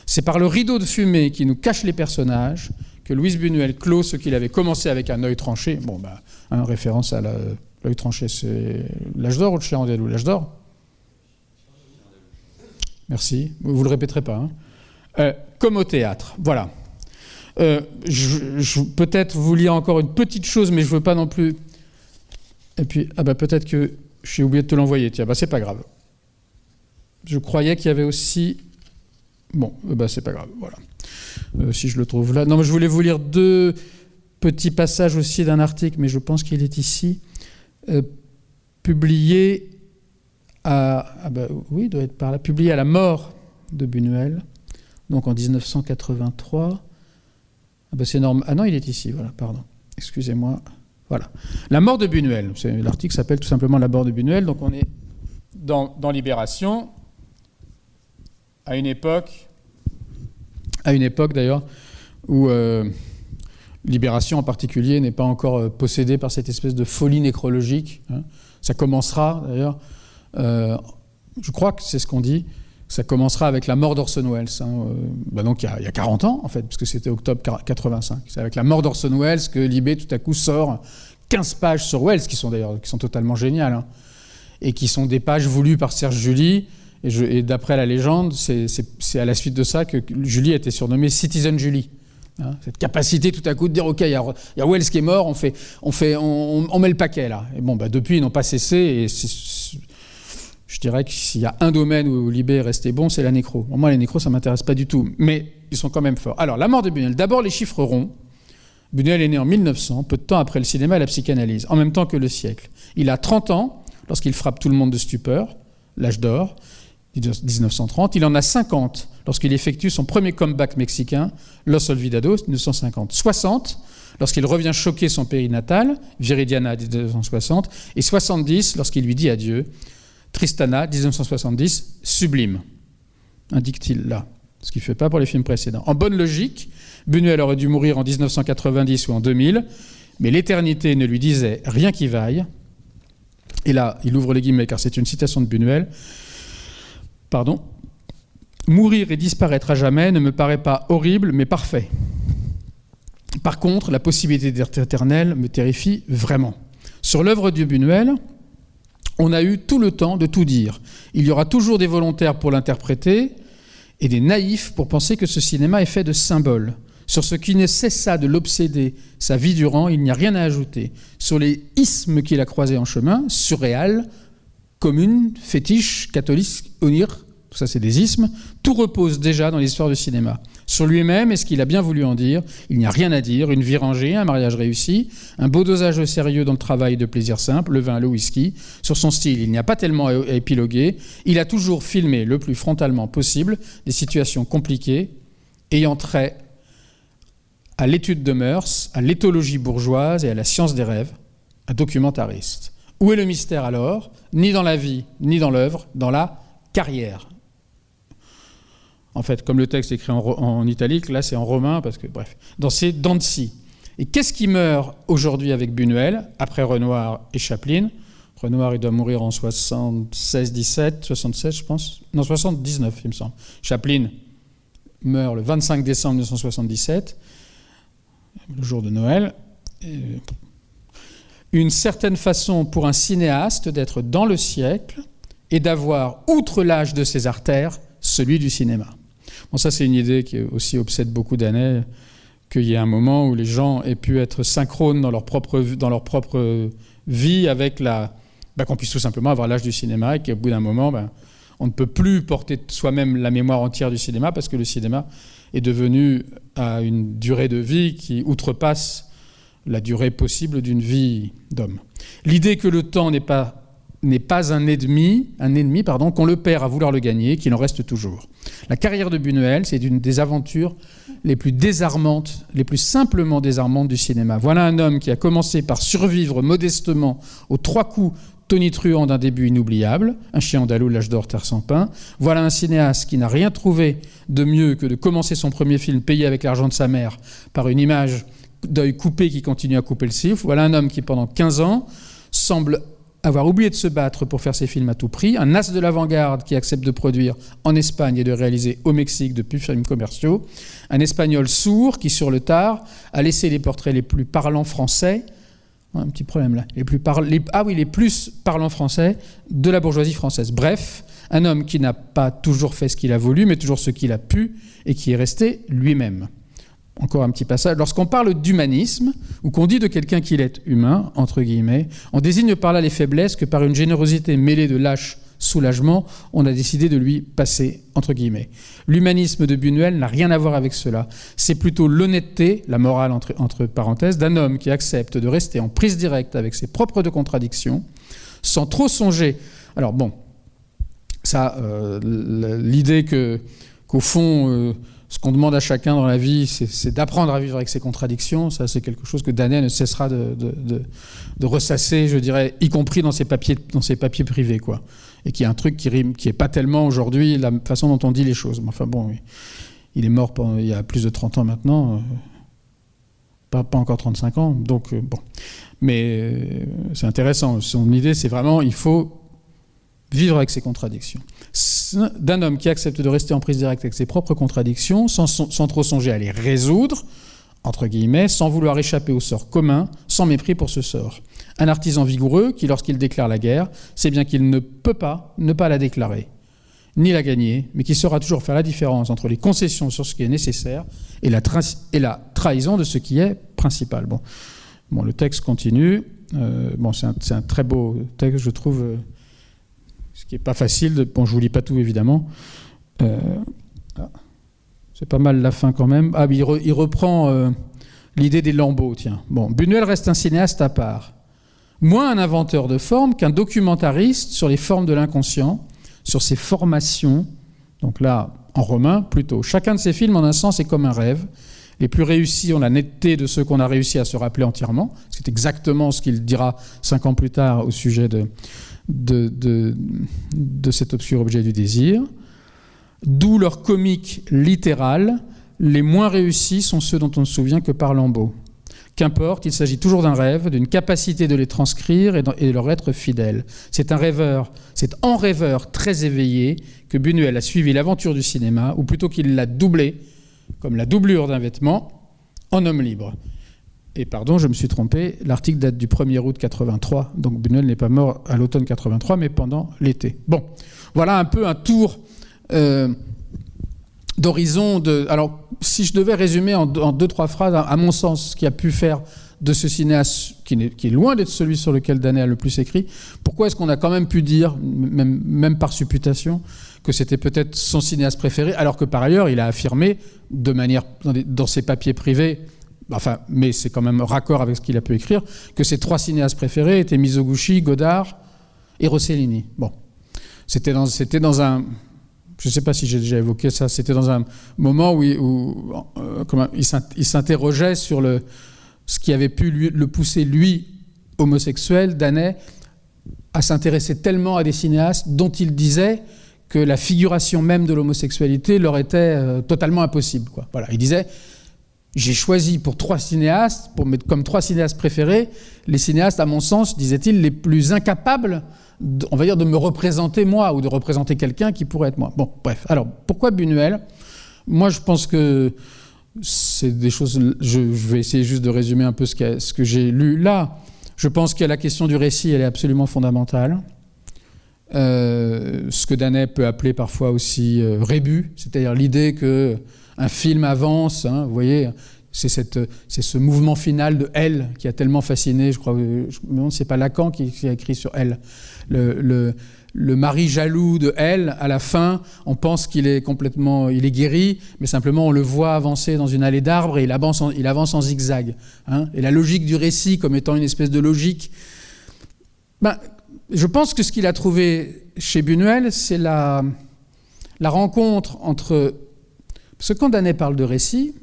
C'est par le rideau de fumée qui nous cache les personnages que Luis Buñuel clôt ce qu'il avait commencé avec Un œil tranché. Bon, référence à l'œil tranché, c'est l'âge d'or ou le chien andalou? L'âge d'or. Merci. Vous ne le répéterez pas. Comme au théâtre. Voilà. Peut-être vous lire encore une petite chose, mais je ne veux pas non plus... Et puis, peut-être que j'ai oublié de te l'envoyer. Tiens, c'est pas grave. Je croyais qu'il y avait aussi... Bon, c'est pas grave, voilà. Si je le trouve là... Non, mais je voulais vous lire 2 petits passages aussi d'un article, mais je pense qu'il est ici. Publié il doit être par là. Publié à la mort de Buñuel, donc en 1983. C'est énorme. Ah non, il est ici, voilà, pardon. Excusez-moi. Voilà. La mort de Buñuel. L'article s'appelle tout simplement La mort de Buñuel. Donc on est dans Libération, à une époque d'ailleurs, où Libération en particulier n'est pas encore possédée par cette espèce de folie nécrologique. Ça commencera d'ailleurs, je crois que c'est ce qu'on dit, ça commencera avec la mort d'Orson Welles. Donc il y a 40 ans, en fait, puisque c'était octobre 85. C'est avec la mort d'Orson Welles que Libé, tout à coup, sort 15 pages sur Welles, qui sont totalement géniales, et qui sont des pages voulues par Serge July. Et d'après la légende, c'est à la suite de ça que Julie a été surnommée Citizen Julie. Cette capacité tout à coup de dire « Ok, il y a Welles qui est mort, on met le paquet là ». Et depuis, ils n'ont pas cessé. Et je dirais que s'il y a un domaine où Libé est resté bon, c'est la nécro. Moi, les nécros, ça ne m'intéresse pas du tout. Mais ils sont quand même forts. Alors, la mort de Buñuel. D'abord, les chiffres ronds. Buñuel est né en 1900, peu de temps après le cinéma et la psychanalyse, en même temps que le siècle. Il a 30 ans lorsqu'il frappe tout le monde de stupeur, l'âge d'or. 1930. Il en a 50 lorsqu'il effectue son premier comeback mexicain, Los Olvidados, 1950. 60 lorsqu'il revient choquer son pays natal, Viridiana, 1960. Et 70 lorsqu'il lui dit adieu, Tristana, 1970, sublime, indique-t-il là, ce qu'il ne fait pas pour les films précédents. En bonne logique, Buñuel aurait dû mourir en 1990 ou en 2000, mais l'éternité ne lui disait rien qui vaille. Et là, il ouvre les guillemets, car c'est une citation de Buñuel. Pardon. Mourir et disparaître à jamais ne me paraît pas horrible, mais parfait. Par contre, la possibilité d'être éternel me terrifie vraiment. Sur l'œuvre de Buñuel, on a eu tout le temps de tout dire. Il y aura toujours des volontaires pour l'interpréter et des naïfs pour penser que ce cinéma est fait de symboles. Sur ce qui ne cessa de l'obséder sa vie durant, il n'y a rien à ajouter. Sur les ismes qu'il a croisés en chemin, surréal, commune, fétiche, catholique, onir, tout ça c'est des ismes, tout repose déjà dans l'histoire du cinéma. Sur lui-même et ce qu'il a bien voulu en dire, il n'y a rien à dire, une vie rangée, un mariage réussi, un beau dosage de sérieux dans le travail de plaisir simple, le vin, le whisky. Sur son style, il n'y a pas tellement à épiloguer, il a toujours filmé le plus frontalement possible des situations compliquées, ayant trait à l'étude de mœurs, à l'éthologie bourgeoise et à la science des rêves, un documentariste. Où est le mystère alors ? Ni dans la vie, ni dans l'œuvre, dans la carrière. En fait, comme le texte est écrit en italique, là c'est en romain, parce que bref, dans ces dents de scie. Et qu'est-ce qui meurt aujourd'hui avec Buñuel, après Renoir et Chaplin ? Renoir, il doit mourir en 76, je pense. Non, 79, il me semble. Chaplin meurt le 25 décembre 1977, le jour de Noël. Une certaine façon pour un cinéaste d'être dans le siècle et d'avoir, outre l'âge de ses artères, celui du cinéma. Bon, ça, c'est une idée qui aussi obsède beaucoup d'années, qu'il y ait un moment où les gens aient pu être synchrones dans leur propre vie avec qu'on puisse tout simplement avoir l'âge du cinéma et qu'au bout d'un moment, on ne peut plus porter soi-même la mémoire entière du cinéma parce que le cinéma est devenu à une durée de vie qui outrepasse la durée possible d'une vie d'homme. L'idée que le temps n'est pas un ennemi, qu'on le perd à vouloir le gagner, qu'il en reste toujours. La carrière de Buñuel, c'est une des aventures les plus désarmantes, les plus simplement désarmantes du cinéma. Voilà un homme qui a commencé par survivre modestement aux 3 coups tonitruants d'un début inoubliable, Un chien andalou, L'âge d'or, Terre sans pain. Voilà un cinéaste qui n'a rien trouvé de mieux que de commencer son premier film payé avec l'argent de sa mère par une image d'œil coupé qui continue à couper le souffle. Voilà un homme qui, pendant 15 ans, semble avoir oublié de se battre pour faire ses films à tout prix, un as de l'avant-garde qui accepte de produire en Espagne et de réaliser au Mexique de plus films commerciaux, un Espagnol sourd qui, sur le tard, a laissé les portraits les plus parlants français, un petit problème là, les plus parlants français de la bourgeoisie française. Bref, un homme qui n'a pas toujours fait ce qu'il a voulu, mais toujours ce qu'il a pu, et qui est resté lui-même. Encore un petit passage. Lorsqu'on parle d'humanisme, ou qu'on dit de quelqu'un qu'il est humain, entre guillemets, on désigne par là les faiblesses que par une générosité mêlée de lâche soulagement, on a décidé de lui passer, entre guillemets. L'humanisme de Buñuel n'a rien à voir avec cela. C'est plutôt l'honnêteté, la morale entre parenthèses, d'un homme qui accepte de rester en prise directe avec ses propres contradictions, sans trop songer. Alors bon, ça, l'idée qu'au fond... ce qu'on demande à chacun dans la vie, c'est d'apprendre à vivre avec ses contradictions. Ça, c'est quelque chose que Danet ne cessera de ressasser, je dirais, y compris dans ses papiers privés, quoi. Et qui est un truc qui est pas tellement aujourd'hui la façon dont on dit les choses. Mais enfin bon, il est mort il y a plus de 30 ans maintenant, pas encore 35 ans. Donc bon, mais c'est intéressant. Son idée, c'est vraiment, il faut vivre avec ses contradictions. D'un homme qui accepte de rester en prise directe avec ses propres contradictions, sans trop songer à les résoudre, entre guillemets, sans vouloir échapper au sort commun, sans mépris pour ce sort. Un artisan vigoureux qui, lorsqu'il déclare la guerre, sait bien qu'il ne peut pas ne pas la déclarer, ni la gagner, mais qui saura toujours faire la différence entre les concessions sur ce qui est nécessaire et la trahison de ce qui est principal. Bon, le texte continue. C'est un très beau texte, je trouve... ce qui n'est pas facile. Je ne vous lis pas tout, évidemment. C'est pas mal la fin, quand même. Il reprend l'idée des lambeaux, tiens. Bon, Buñuel reste un cinéaste à part. Moins un inventeur de formes qu'un documentariste sur les formes de l'inconscient, sur ses formations, donc là, en romain plutôt. Chacun de ces films, en un sens, est comme un rêve. Les plus réussis ont la netteté de ceux qu'on a réussi à se rappeler entièrement. C'est exactement ce qu'il dira 5 ans plus tard au sujet de cet obscur objet du désir. D'où leur comique littéral. Les moins réussis sont ceux dont on ne se souvient que par lambeaux. Qu'importe, il s'agit toujours d'un rêve, d'une capacité de les transcrire et de leur être fidèle. C'est en rêveur très éveillé que Buñuel a suivi l'aventure du cinéma, ou plutôt qu'il l'a doublé, comme la doublure d'un vêtement, en homme libre. Et pardon, je me suis trompé, l'article date du 1er août 83, donc Buñuel n'est pas mort à l'automne 83, mais pendant l'été. Bon, voilà un peu un tour d'horizon. Alors, si je devais résumer en 2-3 phrases, à mon sens, ce qui a pu faire de ce cinéaste, qui est loin d'être celui sur lequel Danet a le plus écrit, pourquoi est-ce qu'on a quand même pu dire, même par supputation, que c'était peut-être son cinéaste préféré, alors que par ailleurs, il a affirmé, de manière dans ses papiers privés, enfin, mais c'est quand même raccord avec ce qu'il a pu écrire, que ses 3 cinéastes préférés étaient Mizoguchi, Godard et Rossellini. Bon, c'était dans un... Je ne sais pas si j'ai déjà évoqué ça, c'était dans un moment où il s'interrogeait sur ce qui avait pu le pousser, lui, homosexuel, Danet, à s'intéresser tellement à des cinéastes dont il disait que la figuration même de l'homosexualité leur était totalement impossible, quoi. Voilà, il disait, j'ai choisi pour 3 cinéastes, pour mettre comme 3 cinéastes préférés, les cinéastes, à mon sens, disait-il, les plus incapables, on va dire, de me représenter moi, ou de représenter quelqu'un qui pourrait être moi. Bon, bref. Alors, pourquoi Buñuel ? Moi, je pense que c'est des choses... Je vais essayer juste de résumer un peu ce que j'ai lu là. Je pense que la question du récit, elle est absolument fondamentale. Ce que Danet peut appeler parfois aussi rébus, c'est-à-dire l'idée qu'un film avance, hein, vous voyez... C'est ce mouvement final de Elle qui a tellement fasciné, je crois, je me demande si c'est pas Lacan qui a écrit sur Elle. Le mari jaloux de Elle, à la fin, on pense qu'il est il est guéri, mais simplement on le voit avancer dans une allée d'arbres et il avance en zigzag. Hein, et la logique du récit comme étant une espèce de logique... je pense que ce qu'il a trouvé chez Buñuel, c'est la rencontre entre... Parce que quand Danet parle de récit,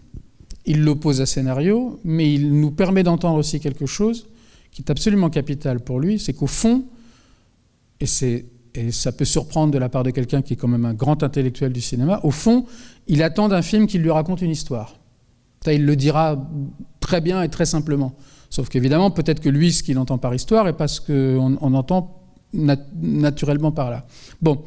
il l'oppose à scénario, mais il nous permet d'entendre aussi quelque chose qui est absolument capital pour lui, c'est qu'au fond, et ça peut surprendre de la part de quelqu'un qui est quand même un grand intellectuel du cinéma, au fond, il attend d'un film qu'il lui raconte une histoire. Ça, il le dira très bien et très simplement. Sauf qu'évidemment, peut-être que lui, ce qu'il entend par histoire est pas ce qu'on entend naturellement par là. Bon.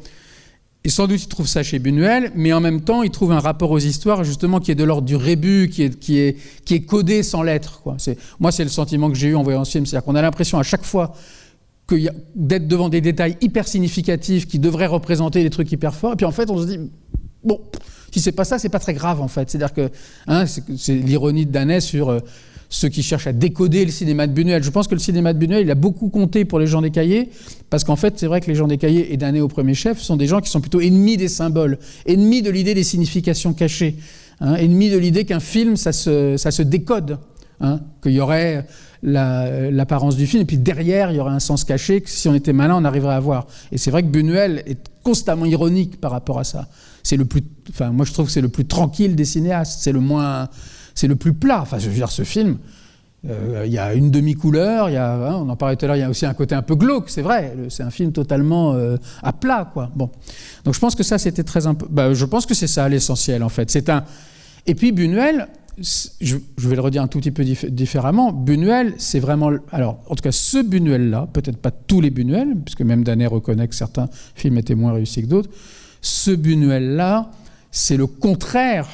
Et sans doute, il trouve ça chez Buñuel, mais en même temps, il trouve un rapport aux histoires, justement, qui est de l'ordre du rébus, qui est codé sans lettres, quoi. Moi, c'est le sentiment que j'ai eu en voyant ce film. C'est-à-dire qu'on a l'impression à chaque fois d'être devant des détails hyper significatifs qui devraient représenter des trucs hyper forts. Et puis, en fait, on se dit, bon, si c'est pas ça, c'est pas très grave, en fait. C'est-à-dire que c'est l'ironie de Danet sur... ceux qui cherchent à décoder le cinéma de Buñuel. Je pense que le cinéma de Buñuel, il a beaucoup compté pour les gens des cahiers, parce qu'en fait, c'est vrai que les gens des cahiers, et Danet au premier chef, sont des gens qui sont plutôt ennemis des symboles, ennemis de l'idée des significations cachées, hein, ennemis de l'idée qu'un film, ça se décode, hein, qu'il y aurait l'apparence du film, et puis derrière, il y aurait un sens caché, que si on était malin, on arriverait à voir. Et c'est vrai que Buñuel est constamment ironique par rapport à ça. Moi, je trouve que c'est le plus tranquille des cinéastes, c'est le plus plat. Enfin, je veux dire, ce film, il y a une demi-couleur, on en parlait tout à l'heure, il y a aussi un côté un peu glauque, c'est vrai. C'est un film totalement à plat, quoi. Bon. Donc je pense que ça, c'était très je pense que c'est ça l'essentiel, en fait. Et puis Buñuel, je vais le redire un tout petit peu différemment, Buñuel, c'est vraiment... Alors, en tout cas, ce Buñuel-là, peut-être pas tous les Buñuel, puisque même Danet reconnaît que certains films étaient moins réussis que d'autres, ce Buñuel-là, c'est le contraire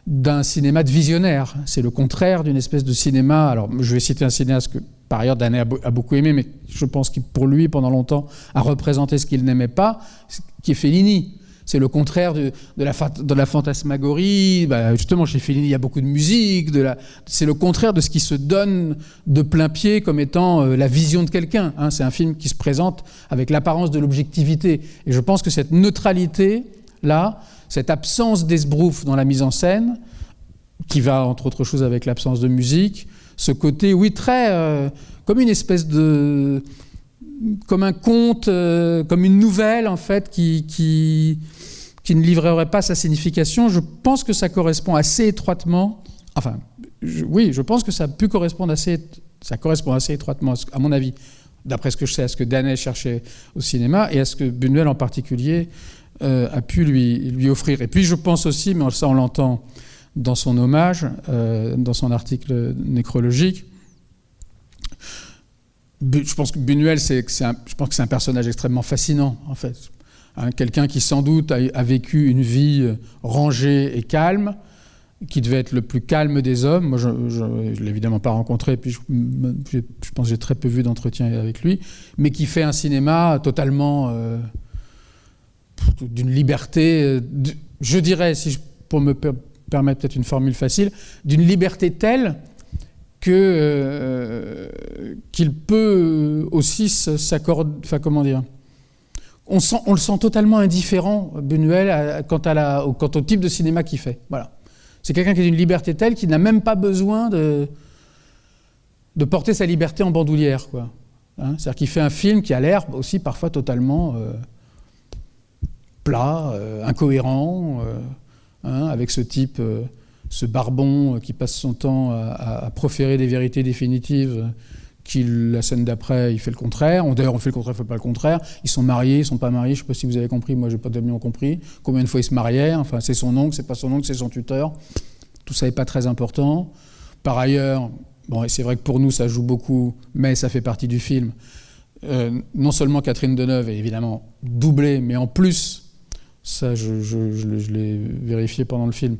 d'un cinéma de visionnaire. C'est le contraire d'une espèce de cinéma... Alors, je vais citer un cinéaste que, par ailleurs, Danet a beaucoup aimé, mais je pense qu'il, pour lui, pendant longtemps, a représenté ce qu'il n'aimait pas, qui est Fellini. C'est le contraire de la fantasmagorie. Justement, chez Fellini, il y a beaucoup de musique. C'est le contraire de ce qui se donne de plein pied comme étant la vision de quelqu'un. Hein. C'est un film qui se présente avec l'apparence de l'objectivité. Et je pense que cette neutralité-là, cette absence d'esbrouf dans la mise en scène, qui va, entre autres choses, avec l'absence de musique, ce côté, oui, très... comme une espèce un conte, comme une nouvelle en fait, qui ne livrerait pas sa signification. Je pense que ça correspond assez étroitement, enfin, oui, je pense que ça a pu correspondre ça correspond assez étroitement, à mon avis, d'après ce que je sais, à ce que Danet cherchait au cinéma et à ce que Buñuel en particulier a pu lui offrir. Et puis je pense aussi, mais ça on l'entend dans son hommage, dans son article nécrologique, je pense que Buñuel, je pense que c'est un personnage extrêmement fascinant, en fait. Hein, quelqu'un qui sans doute a vécu une vie rangée et calme, qui devait être le plus calme des hommes. Moi, je ne l'ai évidemment pas rencontré, puis je pense que j'ai très peu vu d'entretien avec lui, mais qui fait un cinéma totalement d'une liberté, je dirais, pour me permettre peut-être une formule facile, d'une liberté telle qu'il peut aussi s'accorder, enfin comment dire, on le sent totalement indifférent, Buñuel, quant au type de cinéma qu'il fait. Voilà. C'est quelqu'un qui a une liberté telle qu'il n'a même pas besoin de porter sa liberté en bandoulière, quoi. Hein, c'est-à-dire qu'il fait un film qui a l'air aussi parfois totalement plat, incohérent, avec ce type, ce barbon qui passe son temps à proférer des vérités définitives, qui la scène d'après, il fait le contraire. D'ailleurs, on fait le contraire, il ne fait pas le contraire. Ils sont mariés, ils ne sont pas mariés. Je ne sais pas si vous avez compris, moi, je n'ai pas tellement compris. Combien de fois ils se mariaient, enfin, c'est son oncle, c'est pas son oncle, c'est son tuteur. Tout ça n'est pas très important. Par ailleurs, bon, et c'est vrai que pour nous, ça joue beaucoup, mais ça fait partie du film. Non seulement Catherine Deneuve est évidemment doublée, mais en plus, ça, je l'ai vérifié pendant le film,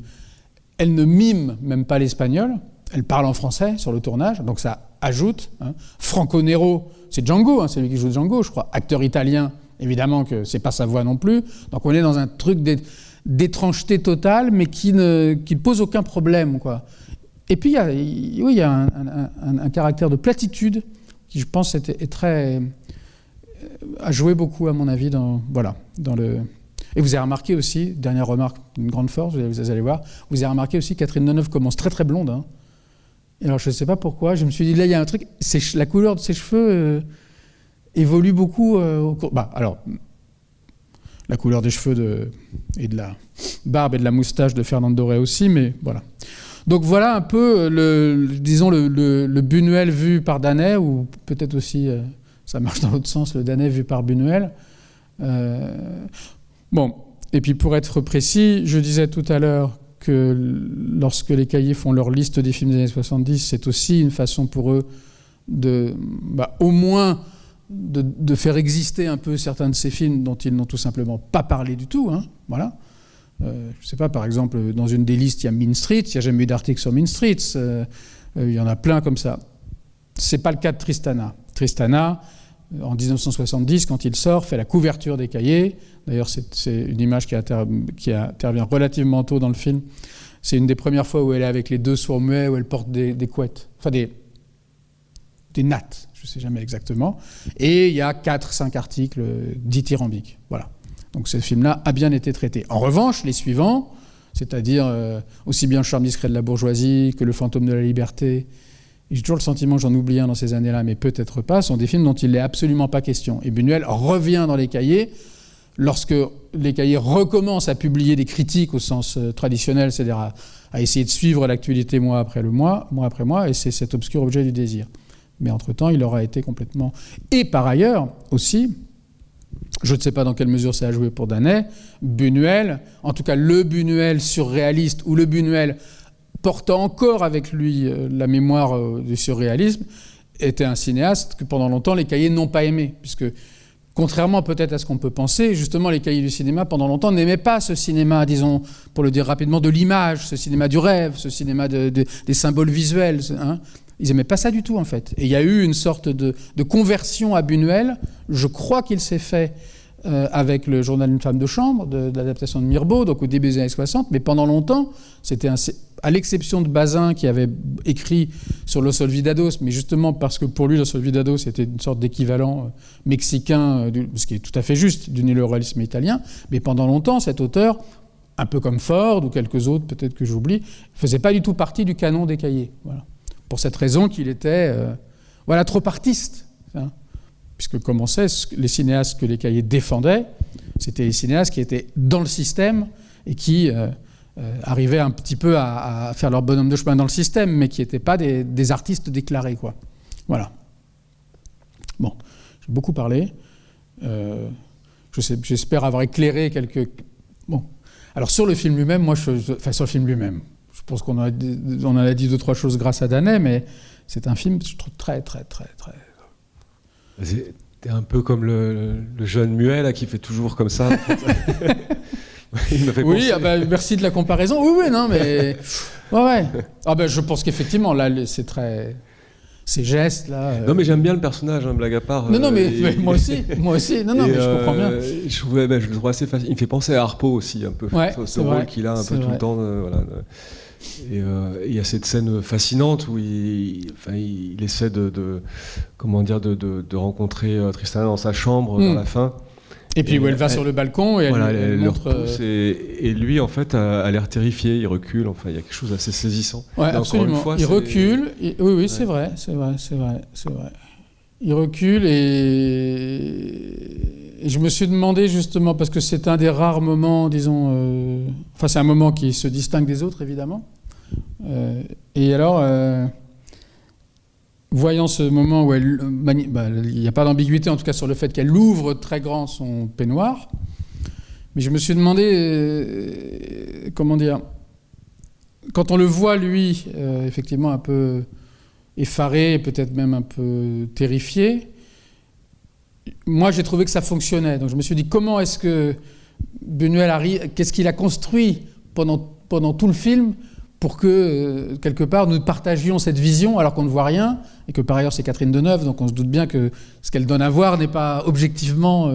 elle ne mime même pas l'espagnol. Elle parle en français sur le tournage, donc ça ajoute. Hein. Franco Nero, c'est Django, hein, c'est lui qui joue Django, je crois. Acteur italien, évidemment que c'est pas sa voix non plus. Donc on est dans un truc d'étrangeté totale, mais qui ne pose aucun problème, quoi. Et puis il y a un caractère de platitude qui, je pense, a joué beaucoup, à mon avis, dans le... Et vous avez remarqué aussi, dernière remarque, une grande force, vous allez voir, vous avez remarqué aussi que Catherine Deneuve commence très très blonde. Hein. Et alors je ne sais pas pourquoi, je me suis dit, là il y a un truc, la couleur de ses cheveux évolue beaucoup au cours... alors, la couleur des cheveux et de la barbe et de la moustache de Fernand Doré aussi, mais voilà. Donc voilà un peu, le Buñuel vu par Danet, ou peut-être aussi, ça marche dans l'autre sens, le Danet vu par Buñuel. Bon, et puis pour être précis, je disais tout à l'heure que lorsque les cahiers font leur liste des films des années 70, c'est aussi une façon pour eux au moins de faire exister un peu certains de ces films dont ils n'ont tout simplement pas parlé du tout. Hein, voilà. Je ne sais pas, par exemple, dans une des listes, il y a Mean Streets, il n'y a jamais eu d'article sur Mean Streets, il y en a plein comme ça. Ce n'est pas le cas de Tristana. Tristana, en 1970, quand il sort, fait la couverture des cahiers. D'ailleurs, c'est une image qui intervient relativement tôt dans le film. C'est une des premières fois où elle est avec les deux sourds muets, où elle porte des couettes, enfin des nattes, je ne sais jamais exactement. Et il y a 4-5 articles dithyrambiques. Voilà. Donc ce film-là a bien été traité. En revanche, les suivants, c'est-à-dire aussi bien Le charme discret de la bourgeoisie que Le fantôme de la liberté, et j'ai toujours le sentiment que j'en oublie un dans ces années-là, mais peut-être pas, sont des films dont il n'est absolument pas question. Et Buñuel revient dans les cahiers lorsque les cahiers recommencent à publier des critiques au sens traditionnel, c'est-à-dire à essayer de suivre l'actualité mois après mois, et c'est cet obscur objet du désir. Mais entre-temps, il aura été complètement... Et par ailleurs, aussi, je ne sais pas dans quelle mesure ça a joué pour Danet, Buñuel, en tout cas le Buñuel surréaliste, ou le Buñuel portant encore avec lui la mémoire du surréalisme, était un cinéaste que pendant longtemps les cahiers n'ont pas aimé, puisque contrairement peut-être à ce qu'on peut penser, justement les cahiers du cinéma pendant longtemps n'aimaient pas ce cinéma, disons, pour le dire rapidement, de l'image, ce cinéma du rêve, ce cinéma des symboles visuels. Hein. Ils n'aimaient pas ça du tout en fait. Et il y a eu une sorte de conversion à Buñuel, je crois qu'il s'est fait avec le journal d'une femme de chambre, de l'adaptation de Mirbeau, donc au début des années 60, mais pendant longtemps, c'était à l'exception de Bazin qui avait écrit sur Los Olvidados, mais justement parce que pour lui, Los Olvidados c'était une sorte d'équivalent mexicain, ce qui est tout à fait juste, du néoréalisme italien, mais pendant longtemps, cet auteur, un peu comme Ford ou quelques autres, peut-être que j'oublie, ne faisait pas du tout partie du canon des cahiers. Voilà. Pour cette raison qu'il était trop artiste. Hein. puisque comme on sait, les cinéastes que les cahiers défendaient, c'était les cinéastes qui étaient dans le système et qui arrivaient un petit peu à faire leur bonhomme de chemin dans le système, mais qui n'étaient pas des artistes déclarés, quoi. Voilà. Bon, j'ai beaucoup parlé. J'espère avoir éclairé quelques... Bon. Alors sur le film lui-même, sur le film lui-même, je pense qu'on en a dit 2-3 choses grâce à Danet, mais c'est un film, je trouve, très... T'es un peu comme le jeune muet, là, qui fait toujours comme ça. En fait. Il m'a fait penser. Merci de la comparaison. Oui, non, mais... Ouais. Je pense qu'effectivement, là, c'est très... Ces gestes, là... Non, mais j'aime bien le personnage, blague à part. Non, mais moi aussi. Non, mais je comprends bien. Je le trouve assez facile. Il me fait penser à Harpo aussi, un peu. Ouais, ce rôle qu'il a un peu tout le temps. Et il y a cette scène fascinante où il essaie de rencontrer Tristana dans sa chambre vers la fin. Et puis où elle va sur le balcon et elle montre... Et lui, en fait, a l'air terrifié, il recule. Enfin, il y a quelque chose d'assez saisissant. Ouais, absolument. Fois, il recule. Oui, c'est vrai. Il recule et je me suis demandé justement, parce que c'est un des rares moments, disons... c'est un moment qui se distingue des autres, évidemment. Et alors... voyant ce moment où il n'y a pas d'ambiguïté en tout cas sur le fait qu'elle ouvre très grand son peignoir, mais je me suis demandé comment dire, quand on le voit lui effectivement un peu effaré, peut-être même un peu terrifié, moi j'ai trouvé que ça fonctionnait, donc je me suis dit comment est-ce que Buñuel arrive, qu'est-ce qu'il a construit pendant tout le film pour que, quelque part, nous partagions cette vision alors qu'on ne voit rien, et que par ailleurs c'est Catherine Deneuve, donc on se doute bien que ce qu'elle donne à voir n'est pas objectivement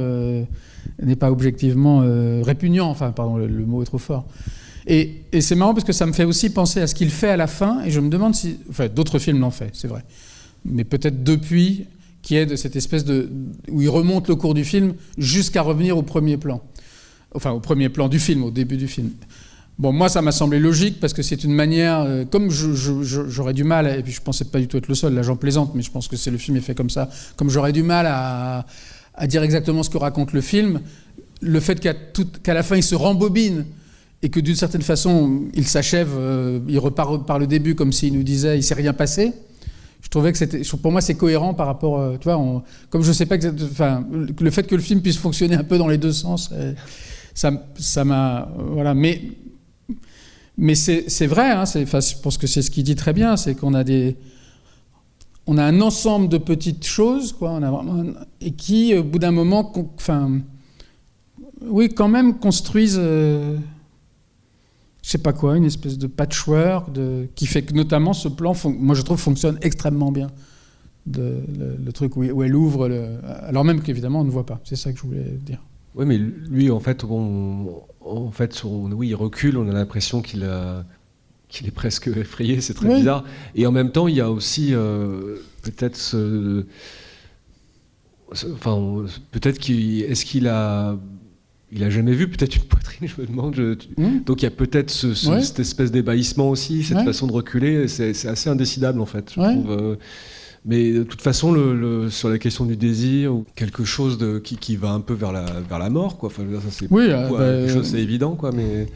répugnant, le mot est trop fort. Et c'est marrant parce que ça me fait aussi penser à ce qu'il fait à la fin, et je me demande si... d'autres films l'ont fait, c'est vrai, mais peut-être depuis, qui est de cette espèce où il remonte le cours du film jusqu'à revenir au premier plan. Au premier plan du film, au début du film. Bon, moi, ça m'a semblé logique parce que c'est une manière... comme j'aurais du mal, et puis je pensais pas du tout être le seul, là j'en plaisante, mais je pense que le film est fait comme ça, comme j'aurais du mal à dire exactement ce que raconte le film, le fait qu'à la fin il se rembobine et que d'une certaine façon il s'achève, il repart par le début comme s'il nous disait « il s'est rien passé », je trouvais que pour moi c'est cohérent par rapport... comme je sais pas le fait que le film puisse fonctionner un peu dans les deux sens, ça m'a... Voilà, mais c'est vrai, hein, je pense que c'est ce qu'il dit très bien, c'est qu'on a on a un ensemble de petites choses, quoi, et qui, au bout d'un moment, quand même construisent, je sais pas quoi, une espèce de patchwork qui fait que notamment ce plan, moi je trouve, fonctionne extrêmement bien. Le truc où elle ouvre, alors même qu'évidemment on ne voit pas, c'est ça que je voulais dire. Oui, mais lui, en fait, il recule, on a l'impression qu'il est presque effrayé, c'est très bizarre. Et en même temps, il y a aussi peut-être peut-être qu'il a jamais vu peut-être une poitrine, je me demande. Donc il y a peut-être cette espèce d'ébahissement aussi, cette façon de reculer, c'est assez indécidable en fait, je trouve. Mais de toute façon, sur la question du désir, ou quelque chose qui va un peu vers la mort, quoi. Ça, c'est quelque chose, c'est évident, quoi. Mais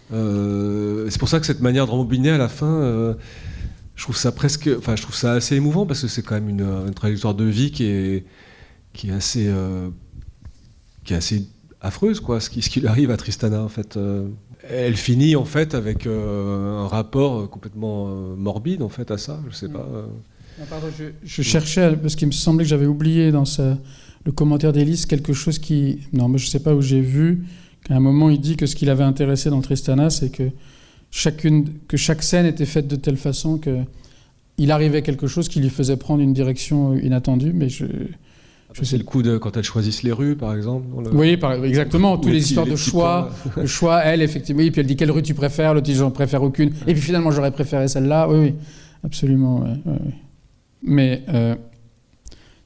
c'est pour ça que cette manière de rembobiner à la fin, je trouve ça assez émouvant parce que c'est quand même une trajectoire de vie qui est assez affreuse, quoi. Ce qui lui arrive à Tristana, en fait. Elle finit en fait avec un rapport complètement morbide, en fait, à ça. Je sais pas. Non, pardon, je cherchais, parce qu'il me semblait que j'avais oublié dans le commentaire d'Élise quelque chose qui... Non, mais je ne sais pas où j'ai vu qu'à un moment il dit que ce qui l'avait intéressé dans Tristana, c'est que chaque scène était faite de telle façon qu'il arrivait quelque chose qui lui faisait prendre une direction inattendue, mais c'est le coup de quand elles choisissent les rues, par exemple. Oui, exactement. Toutes les histoires de choix. Le choix, elle, effectivement. Oui, puis elle dit quelle rue tu préfères, l'autre dit j'en préfère aucune. Et puis finalement, j'aurais préféré celle-là. Oui, absolument. Oui. Mais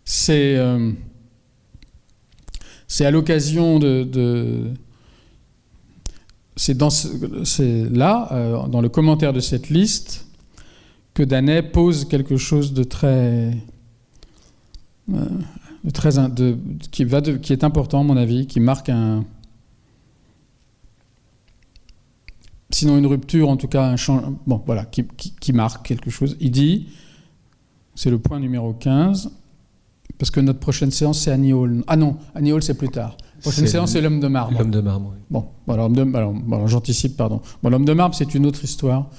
c'est à l'occasion c'est là, dans le commentaire de cette liste, que Danet pose quelque chose de très... qui est important, à mon avis, qui marque sinon une rupture, en tout cas un changement, bon, voilà, qui marque quelque chose. Il dit, c'est le point numéro 15, parce que notre prochaine séance, c'est Annie Hall. Ah non, Annie Hall, c'est plus tard. La prochaine séance, c'est L'Homme de marbre. L'Homme de marbre, oui. Bon, alors j'anticipe, pardon. Bon, L'Homme de marbre, c'est une autre histoire.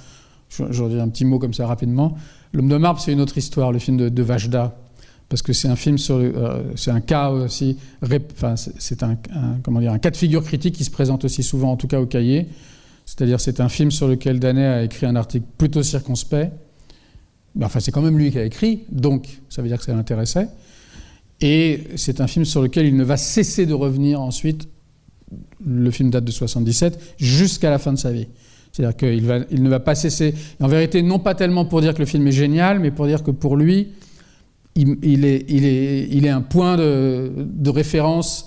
Je dis un petit mot comme ça rapidement. L'Homme de marbre, c'est une autre histoire, le film de Vajda, parce que c'est un film c'est un cas aussi, c'est un cas de figure critique qui se présente aussi souvent, en tout cas au Cahier. C'est-à-dire, c'est un film sur lequel Danet a écrit un article plutôt circonspect. Mais enfin, c'est quand même lui qui a écrit, donc ça veut dire que ça l'intéressait. Et c'est un film sur lequel il ne va cesser de revenir ensuite. Le film date de 1977, jusqu'à la fin de sa vie. C'est-à-dire qu'il ne va pas cesser. En vérité, non pas tellement pour dire que le film est génial, mais pour dire que pour lui, il est un point de référence.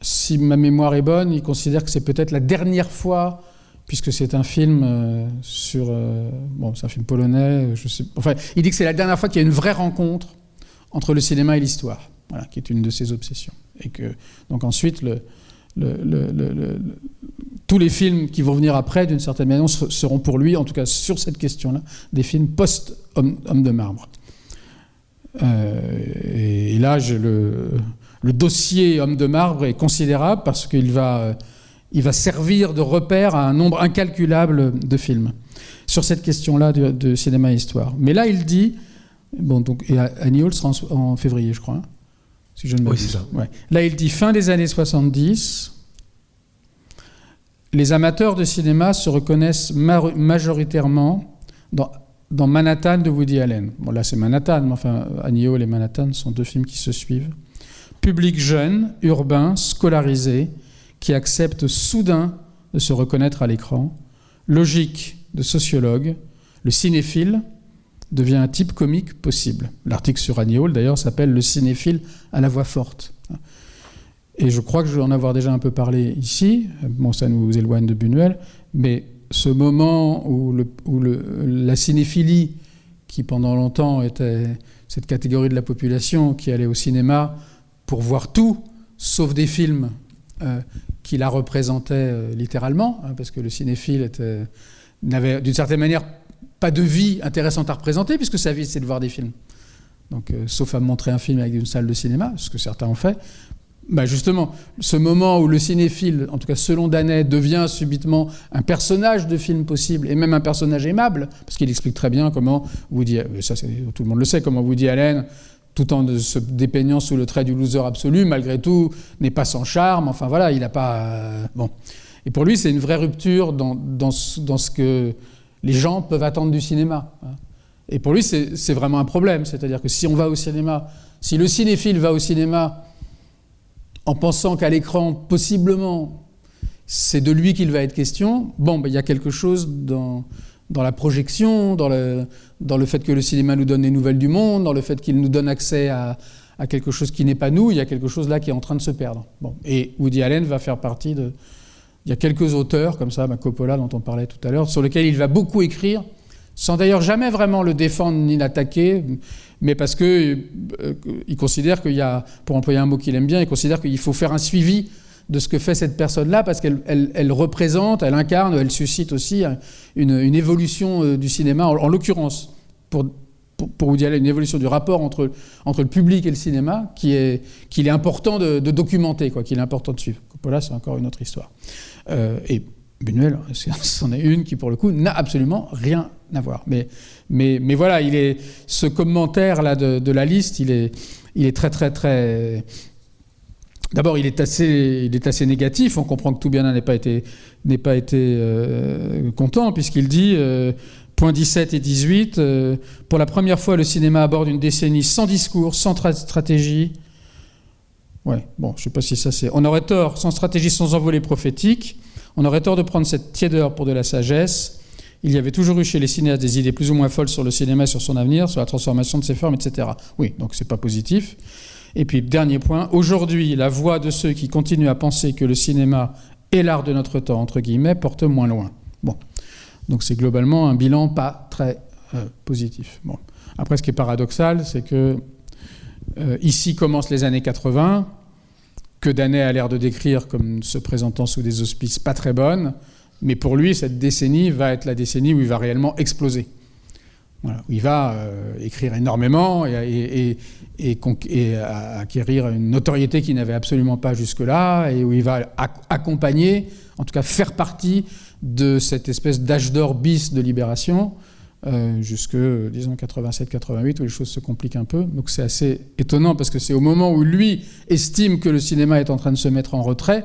Si ma mémoire est bonne, il considère que c'est peut-être la dernière fois, puisque c'est un film c'est un film polonais. Il dit que c'est la dernière fois qu'il y a une vraie rencontre entre le cinéma et l'histoire, voilà, qui est une de ses obsessions. Et que donc ensuite tous les films qui vont venir après, d'une certaine manière, seront pour lui, en tout cas sur cette question-là, des films post-Homme de marbre. Et là, le dossier Homme de marbre est considérable parce qu'il va servir de repère à un nombre incalculable de films sur cette question-là de cinéma et histoire. Mais là, il dit, et Annie Hall sera en février, je crois, hein, si je ne m'abuse. Oui, c'est ça. Ouais. Là, il dit fin des années 70. Les amateurs de cinéma se reconnaissent majoritairement dans Manhattan de Woody Allen. Bon, là, c'est Manhattan, mais enfin, Annie Hall et Manhattan sont deux films qui se suivent. Public jeune, urbain, scolarisé, qui accepte soudain de se reconnaître à l'écran. Logique de sociologue, le cinéphile devient un type comique possible. L'article sur Annie Hall, d'ailleurs, s'appelle « Le cinéphile à la voix forte ». Et je crois que je vais en avoir déjà un peu parlé ici. Bon, ça nous éloigne de Buñuel, mais ce moment où la cinéphilie, qui pendant longtemps était cette catégorie de la population qui allait au cinéma pour voir tout, sauf des films qui la représentaient littéralement, hein, parce que le cinéphile n'avait d'une certaine manière pas de vie intéressante à représenter, puisque sa vie, c'est de voir des films. Donc, sauf à montrer un film avec une salle de cinéma, ce que certains ont fait. Justement, ce moment où le cinéphile, en tout cas selon Danet, devient subitement un personnage de film possible, et même un personnage aimable, parce qu'il explique très bien comment tout le monde le sait, comment Woody Allen, tout en se dépeignant sous le trait du loser absolu, malgré tout, n'est pas sans charme. Enfin voilà, il n'a pas... Et pour lui, c'est une vraie rupture dans ce que les gens peuvent attendre du cinéma. Et pour lui, c'est vraiment un problème. C'est-à-dire que si on va au cinéma, si le cinéphile va au cinéma en pensant qu'à l'écran, possiblement, c'est de lui qu'il va être question, il y a quelque chose dans la projection, dans le fait que le cinéma nous donne les nouvelles du monde, dans le fait qu'il nous donne accès à quelque chose qui n'est pas nous, il y a quelque chose là qui est en train de se perdre. Et Woody Allen va faire partie de... Il y a quelques auteurs, comme ça, Coppola, dont on parlait tout à l'heure, sur lesquels il va beaucoup écrire, sans d'ailleurs jamais vraiment le défendre ni l'attaquer, mais parce qu'il considère qu'il y a, pour employer un mot qu'il aime bien, il considère qu'il faut faire un suivi de ce que fait cette personne-là, parce qu'elle représente, elle incarne, elle suscite aussi une évolution du cinéma, en l'occurrence, pour Woody Allen, une évolution du rapport entre le public et le cinéma, qu'il est important de documenter, qu'il est important de suivre. Coppola, c'est encore une autre histoire. Et Buñuel, c'en est une qui, pour le coup, n'a absolument rien à voir. Mais voilà, ce commentaire-là de la liste, il est très, très, très... D'abord, il est assez négatif. On comprend que Toubiana n'ait pas été content, puisqu'il dit, points 17 et 18, pour la première fois, le cinéma aborde une décennie sans discours, sans stratégie. Ouais, je ne sais pas si ça c'est... On aurait tort, sans stratégie, sans envolée prophétique. On aurait tort de prendre cette tiédeur pour de la sagesse. Il y avait toujours eu chez les cinéastes des idées plus ou moins folles sur le cinéma, sur son avenir, sur la transformation de ses formes, etc. Oui, donc c'est pas positif. Et puis, dernier point, aujourd'hui, la voix de ceux qui continuent à penser que le cinéma est l'art de notre temps, entre guillemets, porte moins loin. Donc c'est globalement un bilan pas très positif. Après, ce qui est paradoxal, c'est que Ici commencent les années 80, que Danet a l'air de décrire comme se présentant sous des auspices pas très bonnes, mais pour lui, cette décennie va être la décennie où il va réellement exploser. Voilà, où il va écrire énormément et acquérir une notoriété qu'il n'avait absolument pas jusque-là, et où il va accompagner, en tout cas faire partie de cette espèce d'âge d'or bis de Libération, jusque, disons, 87-88, où les choses se compliquent un peu. Donc c'est assez étonnant, parce que c'est au moment où lui estime que le cinéma est en train de se mettre en retrait,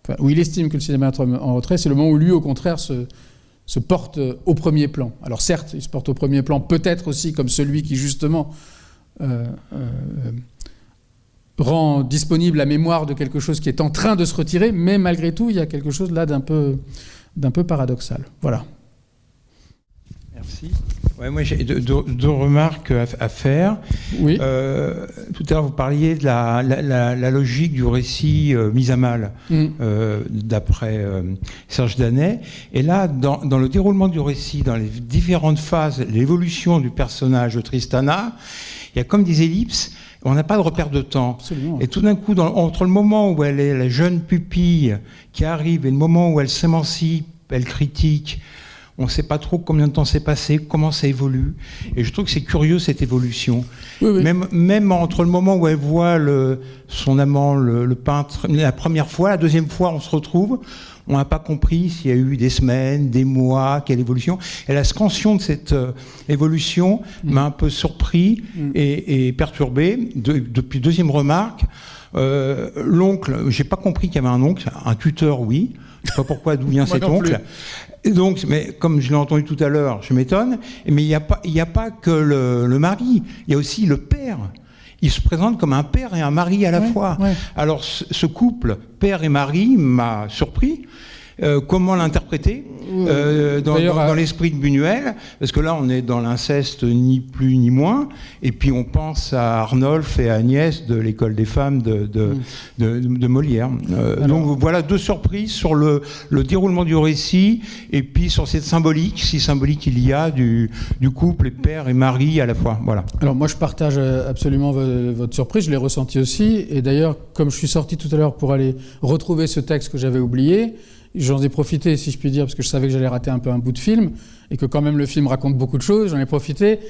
enfin, où il estime que le cinéma est en retrait, c'est le moment où lui, au contraire, se porte au premier plan. Alors certes, il se porte au premier plan, peut-être aussi comme celui qui, justement, rend disponible la mémoire de quelque chose qui est en train de se retirer, mais malgré tout, il y a quelque chose là d'un peu paradoxal. Voilà. Merci. Ouais, moi, j'ai deux remarques à faire. Oui. Tout à l'heure, vous parliez de la logique du récit mise à mal, d'après Serge Danet. Et là, dans le déroulement du récit, dans les différentes phases, l'évolution du personnage de Tristana, il y a comme des ellipses. On n'a pas de repère de temps. Absolument. Et tout d'un coup, entre le moment où elle est la jeune pupille qui arrive et le moment où elle s'émancipe, elle critique, on ne sait pas trop combien de temps s'est passé, comment ça évolue. Et je trouve que c'est curieux, cette évolution. Oui, oui. Même entre le moment où elle voit son amant, le peintre, la première fois, la deuxième fois, on se retrouve, on n'a pas compris s'il y a eu des semaines, des mois, quelle évolution. Et la scansion de cette évolution m'a un peu surpris et perturbé. Depuis deuxième remarque, l'oncle, j'ai pas compris qu'il y avait un oncle, un tuteur, oui. Je sais pas pourquoi, d'où vient cet oncle. Et donc, mais comme je l'ai entendu tout à l'heure, je m'étonne. Mais il n'y a pas que le mari, il y a aussi le père. Il se présente comme un père et un mari à la fois. Ouais. Alors, ce couple, père et mari, m'a surpris. Comment l'interpréter dans l'esprit de Buñuel, parce que là on est dans l'inceste ni plus ni moins, et puis on pense à Arnolphe et à Agnès de l'école des femmes de Molière. Donc voilà deux surprises sur le déroulement du récit, et puis sur cette symbolique, si symbolique il y a du couple, père et mari à la fois. Voilà. Alors moi je partage absolument votre surprise, je l'ai ressenti aussi, et d'ailleurs comme je suis sorti tout à l'heure pour aller retrouver ce texte que j'avais oublié, j'en ai profité, si je puis dire, parce que je savais que j'allais rater un peu un bout de film, et que quand même le film raconte beaucoup de choses. J'en ai profité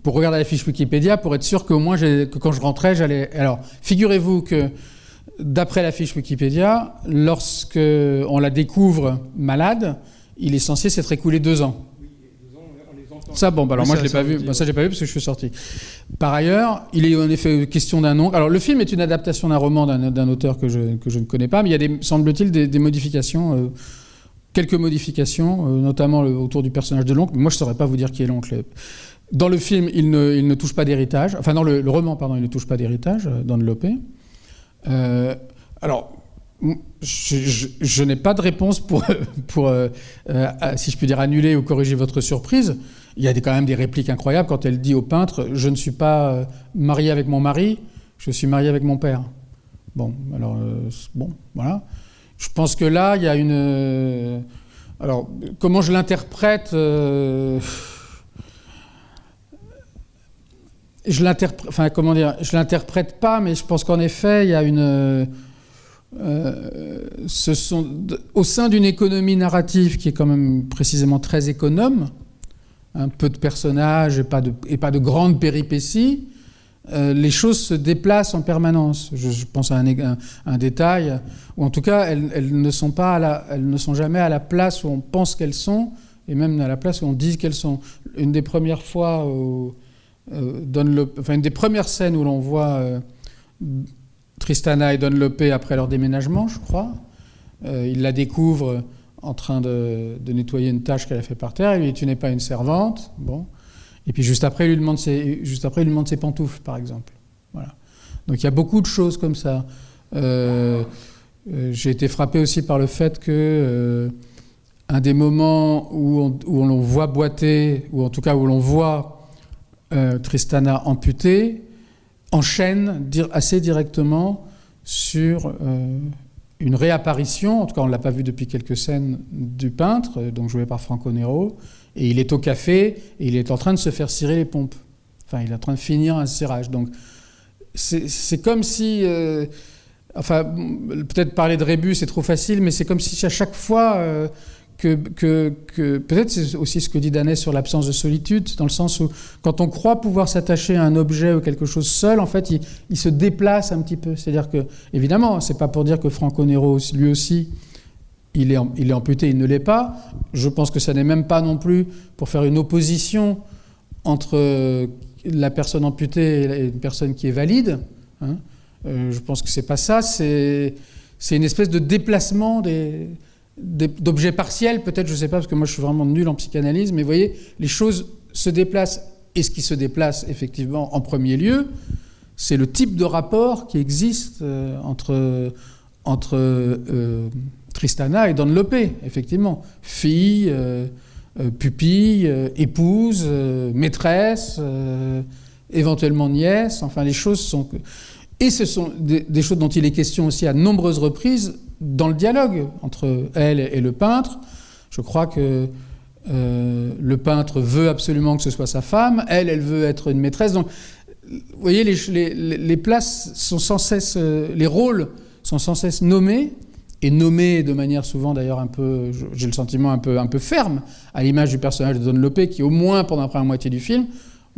pour regarder la fiche Wikipédia, pour être sûr qu'au moins, que quand je rentrais, j'allais... Alors, figurez-vous que, d'après la fiche Wikipédia, lorsqu'on la découvre malade, il est censé s'être écoulé 2 ans. Ça, bon, bah alors moi je l'ai pas vu. Ça, j'ai pas vu parce que je suis sorti. Par ailleurs, il est en effet question d'un oncle. Alors, le film est une adaptation d'un roman d'un auteur que je ne connais pas, mais il y a semble-t-il, des modifications, quelques modifications, notamment autour du personnage de l'oncle. Moi, je saurais pas vous dire qui est l'oncle. Dans le film, il ne touche pas d'héritage. Enfin, dans le roman, pardon, il ne touche pas d'héritage, Don Lopé. Alors. Je n'ai pas de réponse pour si je puis dire, annuler ou corriger votre surprise. Il y a quand même des répliques incroyables quand elle dit au peintre « Je ne suis pas mariée avec mon mari, je suis mariée avec mon père ». Bon, alors, bon, voilà. Je pense que là, il y a une... alors, comment je l'interprète je l'interprète pas, mais je pense qu'en effet, il y a une... au sein d'une économie narrative qui est quand même précisément très économe, un peu de personnages et pas de grandes péripéties, les choses se déplacent en permanence. Je pense à un détail, ou en tout cas elles ne sont jamais à la place où on pense qu'elles sont, et même à la place où on dit qu'elles sont. Une des premières fois une des premières scènes où l'on voit Tristana et Don Lopé après leur déménagement, je crois. Il la découvre en train de nettoyer une tâche qu'elle a fait par terre. Il lui dit « Tu n'es pas une servante ». Bon. Et puis juste après, il lui demande ses pantoufles, par exemple. Voilà. Donc il y a beaucoup de choses comme ça. J'ai été frappé aussi par le fait que un des moments où l'on voit boiter, ou en tout cas où l'on voit Tristana amputée, enchaîne assez directement sur une réapparition, en tout cas on ne l'a pas vu depuis quelques scènes, du peintre, donc joué par Franco Nero, et il est au café et il est en train de se faire cirer les pompes. Enfin, il est en train de finir un cirage. Donc c'est comme si... enfin, peut-être parler de rébus, c'est trop facile, mais c'est comme si à chaque fois que peut-être c'est aussi ce que dit Danet sur l'absence de solitude, dans le sens où quand on croit pouvoir s'attacher à un objet ou quelque chose seul, en fait, il se déplace un petit peu. C'est-à-dire que, évidemment, c'est pas pour dire que Franco Nero, lui aussi, il est amputé, il ne l'est pas. Je pense que ça n'est même pas non plus pour faire une opposition entre la personne amputée et une personne qui est valide. Hein. Je pense que c'est pas ça. C'est une espèce de déplacement d'objets partiels, peut-être, je sais pas, parce que moi je suis vraiment nul en psychanalyse, mais vous voyez, les choses se déplacent. Et ce qui se déplace, effectivement, en premier lieu, c'est le type de rapport qui existe entre Tristana et Don Lope, effectivement. Fille, pupille, épouse, maîtresse, éventuellement nièce, enfin les choses sont... Et ce sont des choses dont il est question aussi à nombreuses reprises dans le dialogue entre elle et le peintre. Je crois que le peintre veut absolument que ce soit sa femme, elle veut être une maîtresse. Donc, vous voyez, les places sont sans cesse... les rôles sont sans cesse nommés, et nommés de manière souvent d'ailleurs un peu, j'ai le sentiment un peu ferme, à l'image du personnage de Don Lope, qui au moins pendant la première moitié du film,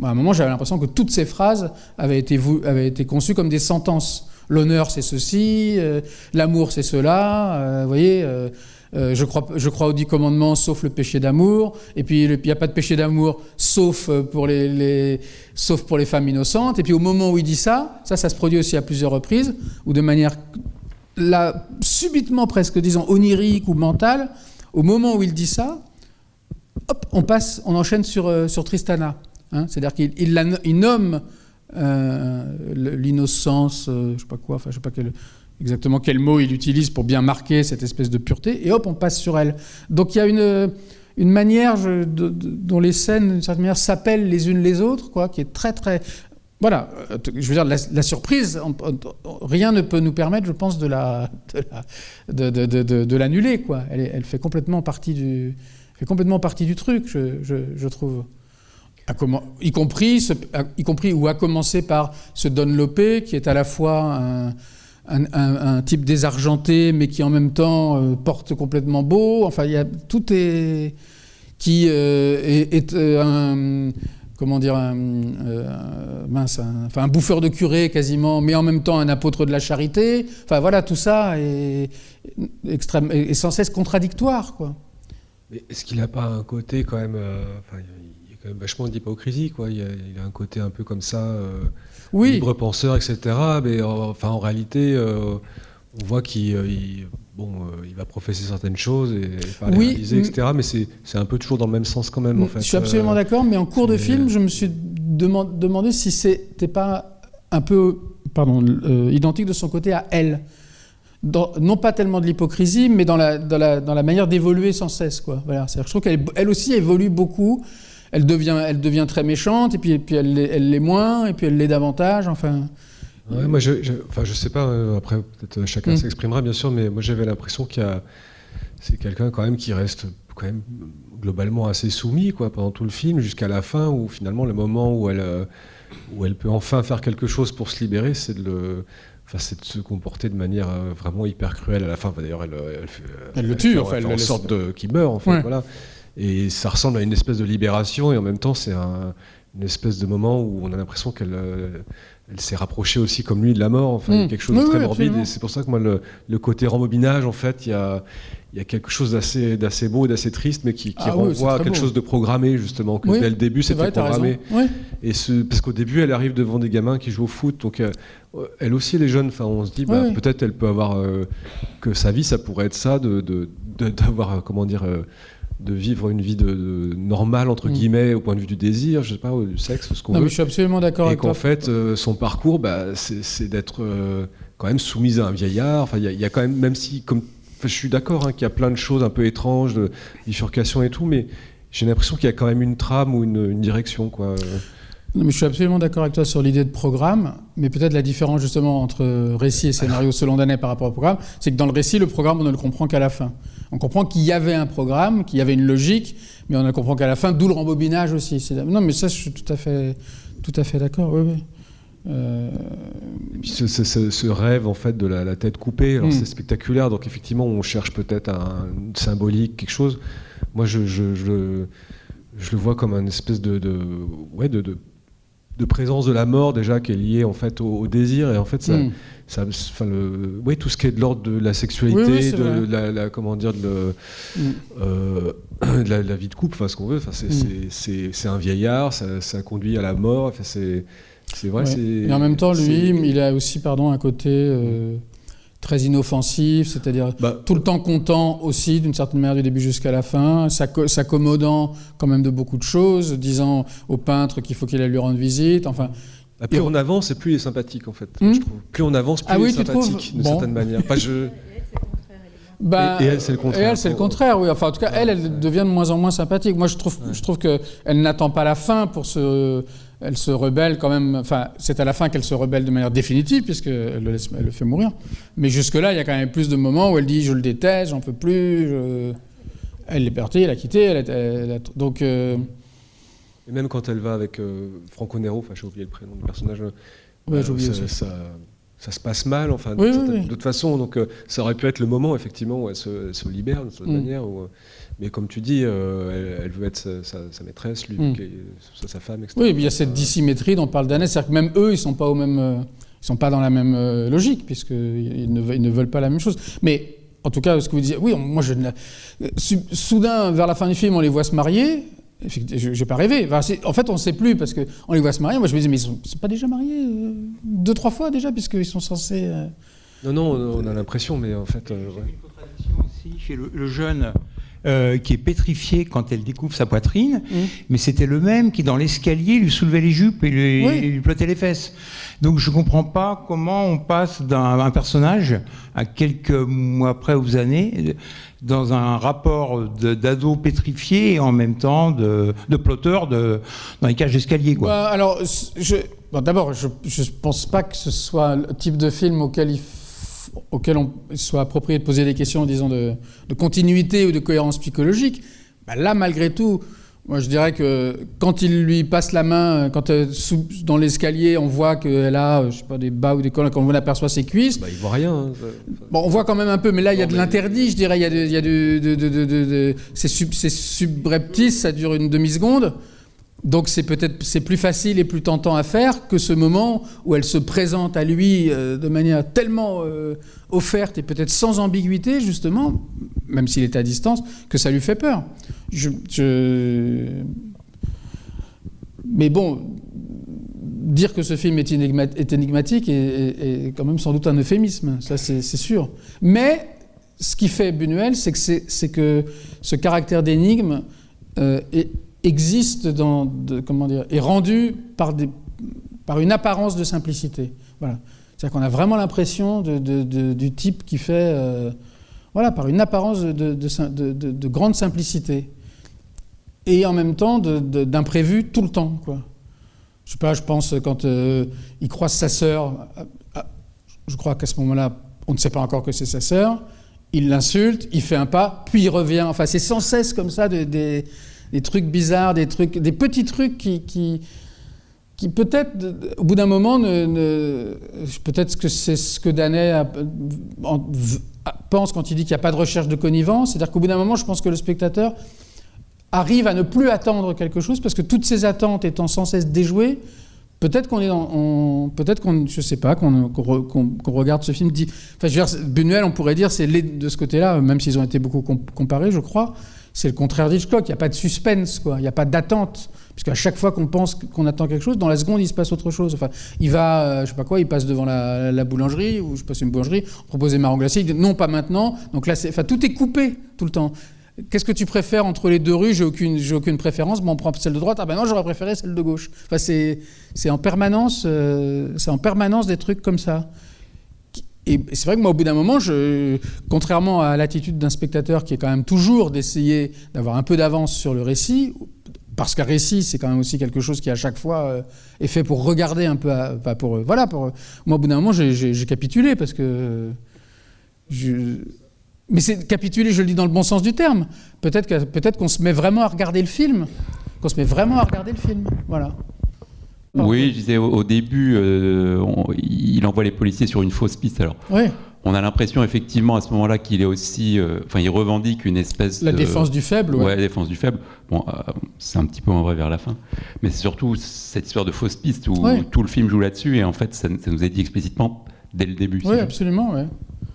à un moment j'avais l'impression que toutes ces phrases avaient été conçues comme des sentences. L'honneur c'est ceci, l'amour c'est cela, vous voyez, je crois aux 10 commandements sauf le péché d'amour, et puis il n'y a pas de péché d'amour sauf pour les femmes innocentes, et puis au moment où il dit ça se produit aussi à plusieurs reprises, ou de manière là, subitement presque, disons, onirique ou mentale, au moment où il dit ça, hop, on enchaîne sur Tristana. Hein, c'est-à-dire qu'il nomme l'innocence, je sais pas quoi, enfin je sais pas exactement quel mot il utilise pour bien marquer cette espèce de pureté, et hop, on passe sur elle. Donc il y a une manière dont les scènes, d'une certaine manière, s'appellent les unes les autres, quoi, qui est très très... Voilà, je veux dire, la surprise, rien ne peut nous permettre, je pense, de l'annuler, quoi. Elle fait complètement partie du truc, je trouve. Y compris ou à commencer par ce Don Lope, qui est à la fois un type désargenté, mais qui en même temps porte complètement beau. Enfin, tout est... qui est un... comment dire, un bouffeur de curé quasiment, mais en même temps un apôtre de la charité. Enfin voilà, tout ça est sans cesse contradictoire, quoi. Mais est-ce qu'il n'a pas un côté quand même, il y a quand même vachement d'hypocrisie, quoi. Il a un côté un peu comme ça, oui. Libre penseur, etc. Mais en réalité, on voit qu'il va professer certaines choses et pas les réaliser, etc. Mais c'est un peu toujours dans le même sens quand même, en fait. Je suis absolument d'accord, mais en cours de film, je me suis demandé si c'était pas un peu identique de son côté à elle. Non pas tellement de l'hypocrisie, mais dans la manière d'évoluer sans cesse, quoi. Voilà. Je trouve qu'elle aussi évolue beaucoup. Elle devient très méchante, et puis elle l'est moins, et puis elle l'est davantage, enfin... Ouais, moi, je sais pas, après, peut-être chacun s'exprimera, bien sûr, mais moi, j'avais l'impression c'est quelqu'un, quand même, qui reste, quand même, globalement assez soumis, quoi, pendant tout le film, jusqu'à la fin, où, finalement, le moment où elle peut enfin faire quelque chose pour se libérer, c'est de se comporter de manière vraiment hyper cruelle à la fin. D'ailleurs, elle le tue, elle fait en sorte qu'il meurt, en fait, ouais. Voilà. Et ça ressemble à une espèce de libération, et en même temps, c'est une espèce de moment où on a l'impression qu'elle s'est rapprochée aussi comme lui de la mort. Enfin, il y a quelque chose de très morbide, absolument. Et c'est pour ça que moi, le côté rembobinage, en fait, il y a quelque chose d'assez beau et d'assez triste, mais qui renvoie à quelque chose de programmé, justement, que dès le début, c'était programmé. Oui. Et parce qu'au début, elle arrive devant des gamins qui jouent au foot, donc elle aussi, elle est jeune. Enfin, on se dit, peut-être elle peut avoir... que sa vie, ça pourrait être ça, d'avoir, comment dire... de vivre une vie normale, entre guillemets, au point de vue du désir, je sais pas, du sexe, ce qu'on veut. Mais je suis absolument d'accord avec toi. Et qu'en fait, son parcours, c'est d'être quand même soumise à un vieillard. Enfin, il y a quand même, même si, je suis d'accord, qu'il y a plein de choses un peu étranges, de bifurcation et tout, mais j'ai l'impression qu'il y a quand même une trame ou une direction, quoi. Non, mais je suis absolument d'accord avec toi sur l'idée de programme, mais peut-être la différence justement entre récit et scénario selon Danet par rapport au programme, c'est que dans le récit, le programme, on ne le comprend qu'à la fin. On comprend qu'il y avait un programme, qu'il y avait une logique, mais on ne le comprend qu'à la fin, d'où le rembobinage aussi. Non, mais ça, je suis tout à fait d'accord, oui. Et puis ce rêve en fait de la tête coupée, alors c'est spectaculaire, donc effectivement on cherche peut-être un symbolique, quelque chose. Moi je le vois comme une espèce de présence de la mort déjà qui est liée en fait au désir, et en fait tout ce qui est de l'ordre de la sexualité, de la vie de couple, enfin ce qu'on veut, enfin c'est un vieillard, ça conduit à la mort, enfin c'est vrai. Et en même temps, lui, il a aussi un côté très inoffensif, c'est-à-dire tout le temps content aussi, d'une certaine manière, du début jusqu'à la fin, s'accommodant quand même de beaucoup de choses, disant au peintre qu'il faut qu'il aille lui rendre visite, enfin... Plus on avance, et plus il est sympathique, en fait, je trouve. Plus on avance, plus il est sympathique, d'une certaine manière. Et elle, c'est le contraire. Et elle, c'est le contraire, oui. Enfin, en tout cas, elle devient de moins en moins sympathique. Moi, je trouve qu'elle n'attend pas la fin pour se... Elle se rebelle quand même... Enfin, c'est à la fin qu'elle se rebelle de manière définitive, puisqu'elle elle le fait mourir. Mais jusque-là, il y a quand même plus de moments où elle dit « je le déteste, j'en peux plus ». Elle est partie, elle a quitté. Donc... Et même quand elle va avec Franco Nero, enfin, j'ai oublié le prénom du personnage, j'ai oublié aussi. Ça se passe mal, enfin, de toute façon. Donc, ça aurait pu être le moment, effectivement, où elle se libère de cette manière. Mais comme tu dis, elle veut être sa maîtresse, lui, sa femme, etc. Oui, et puis il y a cette dissymétrie dont parle Danet, c'est-à-dire que même eux, ils sont pas dans la même logique, puisqu'ils ne veulent pas la même chose. Mais en tout cas, ce que vous disiez, oui, moi, soudain, vers la fin du film, on les voit se marier. J'ai pas rêvé. Enfin, en fait, on ne sait plus parce qu'on les voit se marier. Moi, je me dis, mais ils sont pas déjà mariés 2-3 fois déjà, puisqu'ils sont censés. Non, on a l'impression, mais en fait. Il y a une contradiction aussi chez le jeune qui est pétrifié quand elle découvre sa poitrine, mais c'était le même qui, dans l'escalier, lui soulevait les jupes et lui plottait les fesses. Donc, je comprends pas comment on passe d'un personnage à quelques mois après ou années dans un rapport d'ado pétrifié et en même temps de plotteur dans les cages d'escalier, quoi. Alors, d'abord, je ne pense pas que ce soit le type de film auquel on soit approprié de poser des questions, disons, de continuité ou de cohérence psychologique. Là, malgré tout, moi, je dirais que quand il lui passe la main, quand dans l'escalier, on voit qu'elle a, je sais pas, des bas ou des collants, quand on aperçoit ses cuisses. Il voit rien. Hein. On voit quand même un peu, mais là, il y a de l'interdit, je dirais. Il y a c'est subreptice, ça dure une demi-seconde. Donc c'est plus facile et plus tentant à faire que ce moment où elle se présente à lui de manière tellement offerte et peut-être sans ambiguïté, justement, même s'il est à distance, que ça lui fait peur. Mais bon, dire que ce film est énigmatique est quand même sans doute un euphémisme, ça c'est sûr. Mais ce qui fait Buñuel, c'est que ce caractère d'énigme existe est rendu par une apparence de simplicité. Voilà. C'est-à-dire qu'on a vraiment l'impression du type qui fait, par une apparence de grande simplicité. Et en même temps d'imprévu tout le temps, quoi. Je sais pas, je pense quand il croise sa sœur, je crois qu'à ce moment-là, on ne sait pas encore que c'est sa sœur, il l'insulte, il fait un pas, puis il revient. Enfin, c'est sans cesse comme ça des trucs bizarres, des petits trucs qui peut-être, au bout d'un moment, peut-être que c'est ce que Danet pense quand il dit qu'il n'y a pas de recherche de connivence. C'est-à-dire qu'au bout d'un moment, je pense que le spectateur arrive à ne plus attendre quelque chose, parce que toutes ces attentes étant sans cesse déjouées, peut-être qu'on regarde ce film, Buñuel, on pourrait dire, c'est de ce côté-là, même s'ils ont été beaucoup comparés, je crois, c'est le contraire d'Hitchcock. Il n'y a pas de suspense, quoi. Il n'y a pas d'attente. Puisqu'à chaque fois qu'on pense qu'on attend quelque chose, dans la seconde, il se passe autre chose. Enfin, il va, je sais pas quoi, il passe devant la boulangerie, ou je passe une boulangerie, proposer marron glacé, il dit non, pas maintenant. Donc là, tout est coupé tout le temps. Qu'est-ce que tu préfères entre les deux rues ? J'ai aucune préférence. Bon, on prend celle de droite. Ah ben non, j'aurais préféré celle de gauche. Enfin, c'est en permanence des trucs comme ça. Et c'est vrai que moi, au bout d'un moment, contrairement à l'attitude d'un spectateur qui est quand même toujours d'essayer d'avoir un peu d'avance sur le récit, parce qu'un récit, c'est quand même aussi quelque chose qui, à chaque fois, est fait pour regarder un peu... moi, au bout d'un moment, j'ai capitulé, parce que... Mais c'est capitulé, je le dis dans le bon sens du terme. Peut-être qu'on se met vraiment à regarder le film. Voilà. Oui, je disais au début, il envoie les policiers sur une fausse piste. Alors, Oui. on a l'impression effectivement à ce moment-là qu'il est aussi, il revendique une espèce La défense du faible. Ouais, la défense du faible. Bon, c'est un petit peu en vrai vers la fin, mais c'est surtout cette histoire de fausse piste où tout le film joue là-dessus et en fait, ça nous est dit explicitement dès le début. Oui, absolument. Ouais.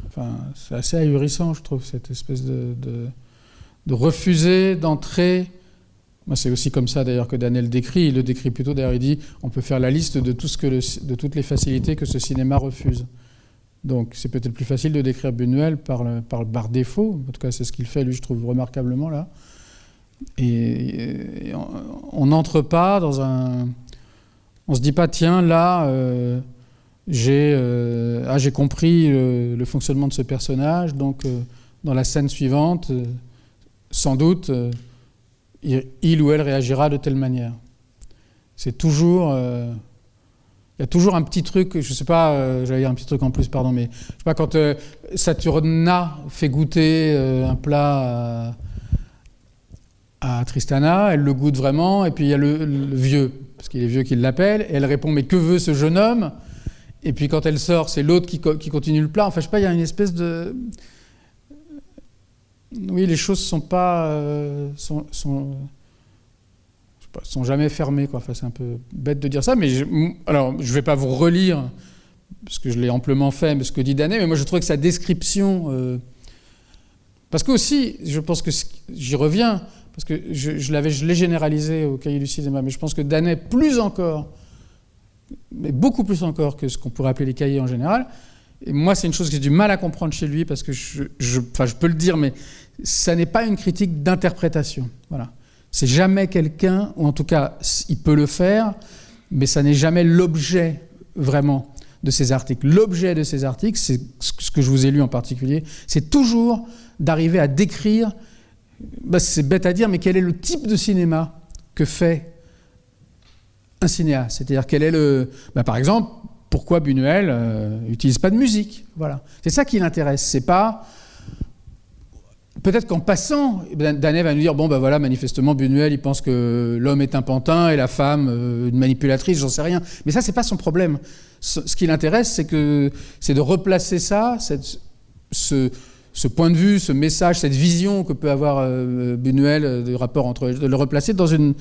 Enfin, c'est assez ahurissant, je trouve, cette espèce de refuser d'entrer. Moi, c'est aussi comme ça d'ailleurs que Danel décrit. Il le décrit plutôt. D'ailleurs, il dit on peut faire la liste de toutes les facilités que ce cinéma refuse. Donc, c'est peut-être plus facile de décrire Buñuel par défaut. En tout cas, c'est ce qu'il fait, lui, je trouve, remarquablement là. Et on n'entre pas dans un. On se dit pas tiens là. J'ai compris le fonctionnement de ce personnage, donc dans la scène suivante, sans doute, il ou elle réagira de telle manière. C'est toujours... Il y a toujours un petit truc, je sais pas, j'allais dire un petit truc en plus, pardon, mais je sais pas, quand Saturna fait goûter un plat à Tristana, elle le goûte vraiment, et puis il y a le vieux, parce qu'il est vieux qui l'appelle, et elle répond « Mais que veut ce jeune homme ?» Et puis quand elle sort, c'est l'autre qui continue le plat. Enfin, je sais pas, il y a une espèce de... Oui, les choses sont pas... sont jamais fermées, quoi. Enfin, c'est un peu bête de dire ça, mais alors, je vais pas vous relire, parce que je l'ai amplement fait, mais ce que dit Danet, mais moi je trouve que sa description... Parce que aussi, je pense que... J'y reviens, parce que je l'ai généralisé au Cahier du cinéma, mais je pense que Danet, plus encore... mais beaucoup plus encore que ce qu'on pourrait appeler les cahiers en général. Et moi, c'est une chose que j'ai du mal à comprendre chez lui, parce que je peux le dire, mais ça n'est pas une critique d'interprétation. Voilà. C'est jamais quelqu'un, ou en tout cas, il peut le faire, mais ça n'est jamais l'objet, vraiment, de ces articles. L'objet de ces articles, c'est ce que je vous ai lu en particulier, c'est toujours d'arriver à décrire, c'est bête à dire, mais quel est le type de cinéma que fait un cinéaste, c'est-à-dire quel est le... par exemple, pourquoi Buñuel n'utilise pas de musique, voilà. C'est ça qui l'intéresse, c'est pas... Peut-être qu'en passant, Danet va nous dire, voilà, manifestement, Buñuel, il pense que l'homme est un pantin et la femme une manipulatrice, j'en sais rien. Mais ça, c'est pas son problème. Ce qui l'intéresse, c'est de replacer ça, ce point de vue, ce message, cette vision que peut avoir Buñuel du rapport entre... de le replacer dans une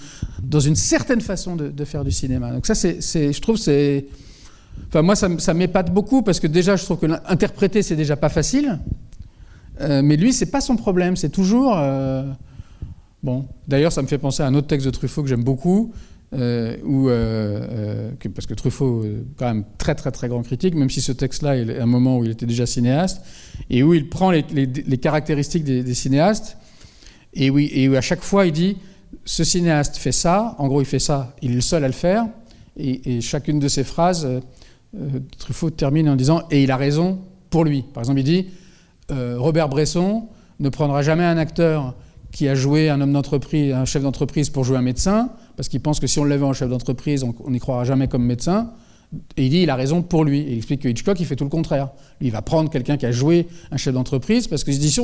certaine façon de faire du cinéma. Donc ça, je trouve, c'est... Enfin, moi, ça m'épate beaucoup, parce que déjà, je trouve que interpréter, c'est déjà pas facile. Mais lui, c'est pas son problème, c'est toujours... Bon, d'ailleurs, ça me fait penser à un autre texte de Truffaut que j'aime beaucoup, parce que Truffaut est quand même très très très grand critique, même si ce texte-là est un moment où il était déjà cinéaste, et où il prend les caractéristiques des cinéastes, et où à chaque fois il dit ce cinéaste fait ça, en gros il fait ça, il est le seul à le faire, et chacune de ces phrases, Truffaut termine en disant et il a raison pour lui. Par exemple, il dit Robert Bresson ne prendra jamais un acteur qui a joué un homme d'entreprise, un chef d'entreprise pour jouer un médecin, parce qu'il pense que si on l'avait en chef d'entreprise, on n'y croira jamais comme médecin. Et il dit il a raison pour lui. Et il explique que Hitchcock, il fait tout le contraire. Lui, il va prendre quelqu'un qui a joué un chef d'entreprise, parce que il dit si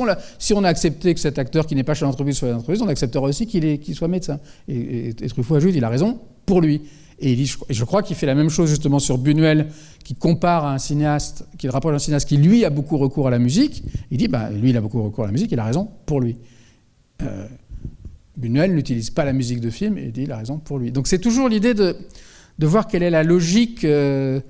on a accepté que cet acteur qui n'est pas chef d'entreprise soit chef d'entreprise, on acceptera aussi qu'il soit médecin. Et Truffaut ajoute il a raison pour lui. Et je crois qu'il fait la même chose justement sur Buñuel, qui compare à un cinéaste, qui le rapproche d'un cinéaste qui lui a beaucoup recours à la musique. Il dit lui il a beaucoup recours à la musique, il a raison pour lui. Buñuel n'utilise pas la musique de film et il dit il a raison pour lui. Donc c'est toujours l'idée de voir quelle est la logique. Alors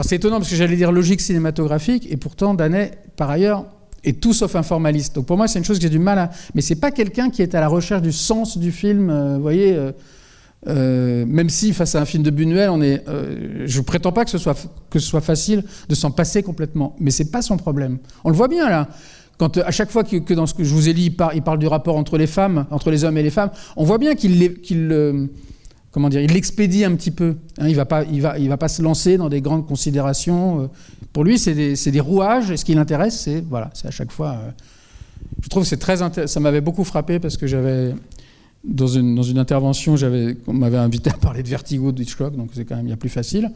c'est étonnant parce que j'allais dire logique cinématographique et pourtant Danet par ailleurs est tout sauf un formaliste. Donc pour moi c'est une chose que j'ai du mal à. Mais c'est pas quelqu'un qui est à la recherche du sens du film. Vous voyez. Même si face à un film de Buñuel, je ne prétends pas que ce soit facile de s'en passer complètement, mais c'est pas son problème. On le voit bien là. Quand à chaque fois que dans ce que je vous ai lu, il parle du rapport entre les femmes, entre les hommes et les femmes, on voit bien qu'il l'expédie un petit peu. Hein, il va pas se lancer dans des grandes considérations. Pour lui, c'est des rouages. Et ce qui l'intéresse, c'est à chaque fois. Je trouve que c'est très ça m'avait beaucoup frappé parce que j'avais dans une intervention, on m'avait invité à parler de Vertigo de Hitchcock, donc c'est quand même bien plus facile.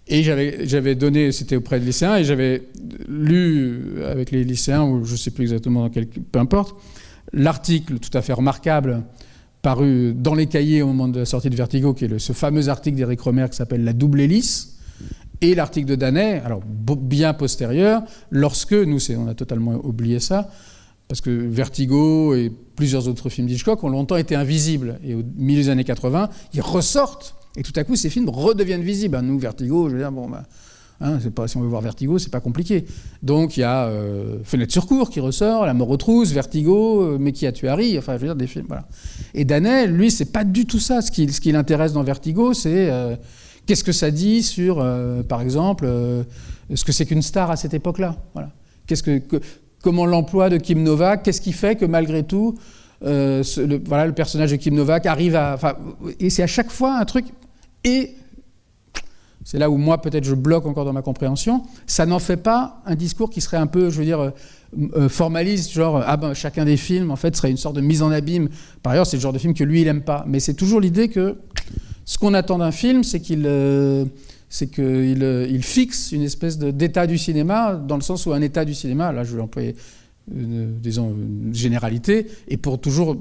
Et j'avais donné, c'était auprès de lycéens, et j'avais lu avec les lycéens, ou je ne sais plus exactement dans quel, peu importe, l'article tout à fait remarquable paru dans les cahiers au moment de la sortie de Vertigo, qui est ce fameux article d'Éric Romer qui s'appelle « La double hélice », et l'article de Danet, alors bien postérieur, lorsque, nous on a totalement oublié ça, parce que Vertigo et plusieurs autres films d'Hitchcock ont longtemps été invisibles, et au milieu des années 80, ils ressortent, et tout à coup ces films redeviennent visibles. Nous, Vertigo, je veux dire, c'est pas, si on veut voir Vertigo, c'est pas compliqué. Donc il y a Fenêtre sur cour qui ressort, La mort aux trousses, Vertigo, Mais qui a tué Harry, enfin je veux dire des films, voilà. Et Danet, lui, c'est pas du tout ça. Ce qui l'intéresse dans Vertigo, c'est qu'est-ce que ça dit sur, par exemple, ce que c'est qu'une star à cette époque-là. Voilà. Comment l'emploi de Kim Novak, qu'est-ce qui fait que malgré tout, le personnage de Kim Novak arrive à... Et c'est à chaque fois un truc... Et c'est là où moi, peut-être, je bloque encore dans ma compréhension, ça n'en fait pas un discours qui serait un peu, je veux dire, formaliste, genre, chacun des films, en fait, serait une sorte de mise en abîme. Par ailleurs, c'est le genre de film que lui, il n'aime pas. Mais c'est toujours l'idée que ce qu'on attend d'un film, c'est qu'il fixe une espèce d'état du cinéma, dans le sens où un état du cinéma, là, je vais employer, disons, une généralité, et toujours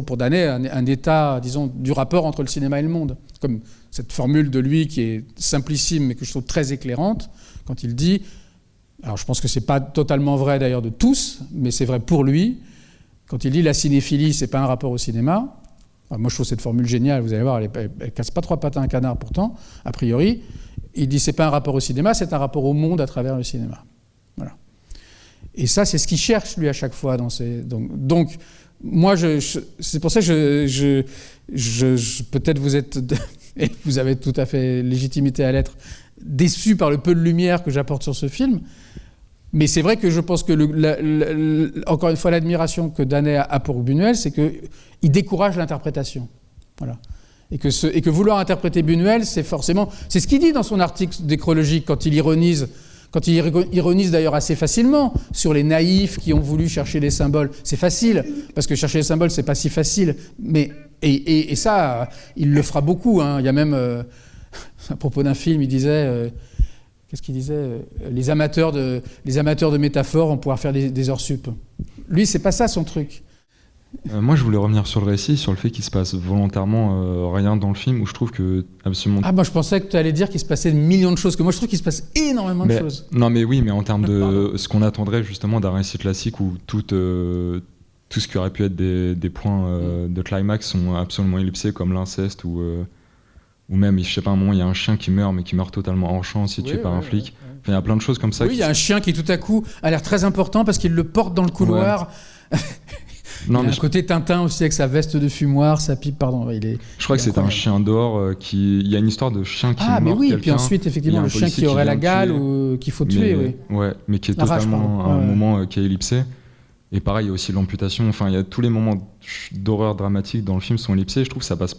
pour Danet, un état, disons, du rapport entre le cinéma et le monde. Comme cette formule de lui qui est simplicime, mais que je trouve très éclairante, quand il dit, alors je pense que c'est pas totalement vrai d'ailleurs de tous, mais c'est vrai pour lui, quand il dit la cinéphilie, c'est pas un rapport au cinéma. Moi, je trouve cette formule géniale, vous allez voir, elle casse pas 3 pattes à un canard pourtant, a priori. Il dit, c'est pas un rapport au cinéma, c'est un rapport au monde à travers le cinéma. Voilà. Et ça, c'est ce qu'il cherche, lui, à chaque fois. Donc moi, c'est pour ça que peut-être vous êtes, et vous avez tout à fait légitimité à l'être, déçu par le peu de lumière que j'apporte sur ce film. Mais c'est vrai que je pense que, encore une fois, l'admiration que Danet a pour Buñuel, c'est qu'il décourage l'interprétation. Voilà. Et que vouloir interpréter Buñuel, c'est ce qu'il dit dans son article nécrologique quand il ironise d'ailleurs assez facilement sur les naïfs qui ont voulu chercher des symboles. C'est facile, parce que chercher les symboles, c'est pas si facile. Mais, et ça, il le fera beaucoup. Il y a même, à propos d'un film, il disait... Qu'est-ce qu'il disait ? Les amateurs de métaphores vont pouvoir faire des heures sup. Lui, c'est pas ça son truc. Moi, je voulais revenir sur le récit, sur le fait qu'il se passe volontairement rien dans le film, où je trouve que absolument... moi, je pensais que tu allais dire qu'il se passait millions de choses, que moi, je trouve qu'il se passe énormément de choses. Non, mais oui, mais en termes de ce qu'on attendrait justement d'un récit classique où tout ce qui aurait pu être des points de climax sont absolument ellipsés, comme l'inceste ou même, je sais pas, à un moment, il y a un chien qui meurt, mais qui meurt totalement hors champ, situé par un flic. Enfin, il y a plein de choses comme ça. Oui, il y a un chien qui, tout à coup, a l'air très important parce qu'il le porte dans le couloir. Ouais. Il y a un côté Tintin aussi, avec sa veste de fumoir, sa pipe, pardon. Je crois que c'est un chien dehors il y a une histoire de chien qui meurt. Mais oui, et puis ensuite, effectivement, le chien qui aurait la gale ou qu'il faut tuer, oui. Ouais, mais qui est totalement un moment qui est ellipsé. Et pareil, il y a aussi l'amputation. Enfin, il y a tous les moments d'horreur dramatique dans le film sont ellipsés. Je trouve que ça passe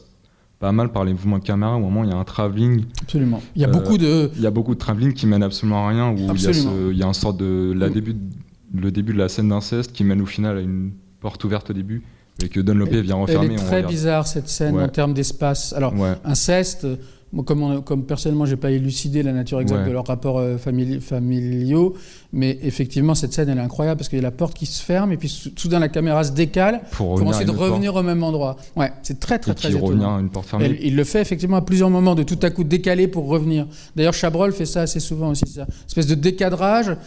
pas mal par les mouvements de caméra. Au moment, il y a un travelling. Absolument. Il y a beaucoup de travelling qui mènent absolument à rien. Où il y a un sorte de le début de la scène d'inceste qui mène au final à une porte ouverte au début et que Don Lopez vient refermer. Elle est très bizarre cette scène en termes d'espace. Alors, inceste. Moi, comme personnellement, j'ai pas élucidé la nature exacte de leurs rapports familiaux, mais effectivement, cette scène, elle est incroyable parce qu'il y a la porte qui se ferme et puis soudain la caméra se décale pour ensuite revenir au même endroit. Ouais, c'est très étonnant. Une porte fermée. Il le fait effectivement à plusieurs moments, de tout à coup décaler pour revenir. D'ailleurs, Chabrol fait ça assez souvent aussi, ça. Une espèce de décadrage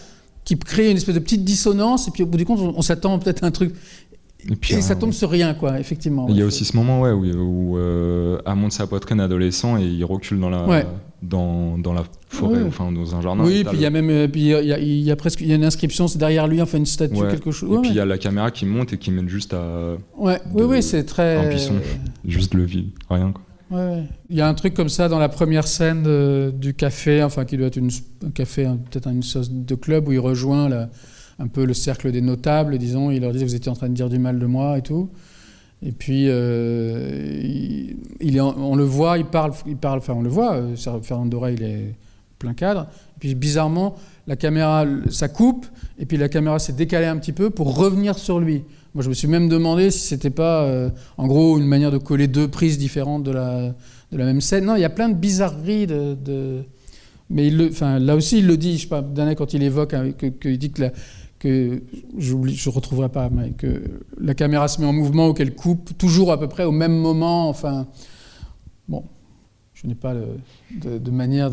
qui crée une espèce de petite dissonance et puis au bout du compte, on s'attend peut-être à un truc. Et ça tombe sur rien, quoi, effectivement. Il y a aussi ce moment où Ham monte sa poitrine adolescent et il recule dans la forêt, enfin dans un jardin. Oui, puis il y a même il y a une inscription, c'est derrière lui, enfin une statue, quelque chose. Et puis il y a la caméra qui monte et qui mène juste à. Oui, c'est très. Un buisson, juste le vide, rien, quoi. Il y a un truc comme ça dans la première scène du café, enfin qui doit être un café, peut-être une sorte de club où il rejoint un peu le cercle des notables, disons, il leur dit vous étiez en train de dire du mal de moi et tout. Et puis on le voit, il parle, enfin on le voit, Fernando Rey, il est plein cadre. Et puis bizarrement, la caméra, ça coupe, et puis la caméra s'est décalée un petit peu pour revenir sur lui. Moi, je me suis même demandé si c'était pas, en gros, une manière de coller deux prises différentes de la même scène. Non, il y a plein de bizarreries mais là aussi, il le dit, je sais pas, Danet, quand il évoque, qu'il dit que que j'oublie, je ne retrouverai pas, mais que la caméra se met en mouvement ou qu'elle coupe toujours à peu près au même moment. Enfin, bon, je n'ai pas de manière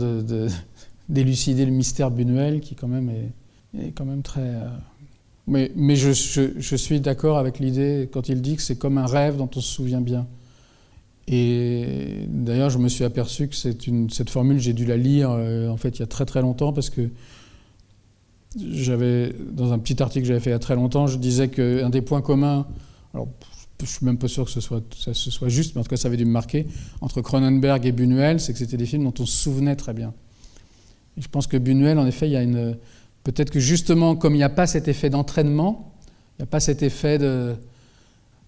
d'élucider le mystère Buñuel qui quand même est quand même très... Mais je suis d'accord avec l'idée quand il dit que c'est comme un rêve dont on se souvient bien. Et d'ailleurs, je me suis aperçu que cette formule, j'ai dû la lire en fait il y a très très longtemps parce que dans un petit article que j'avais fait il y a très longtemps, je disais qu'un des points communs, alors je suis même pas sûr que ce soit juste, mais en tout cas ça avait dû me marquer, entre Cronenberg et Buñuel, c'est que c'était des films dont on se souvenait très bien. Et je pense que Buñuel, en effet, il y a peut-être que justement, comme il n'y a pas cet effet d'entraînement, il n'y a pas cet effet de...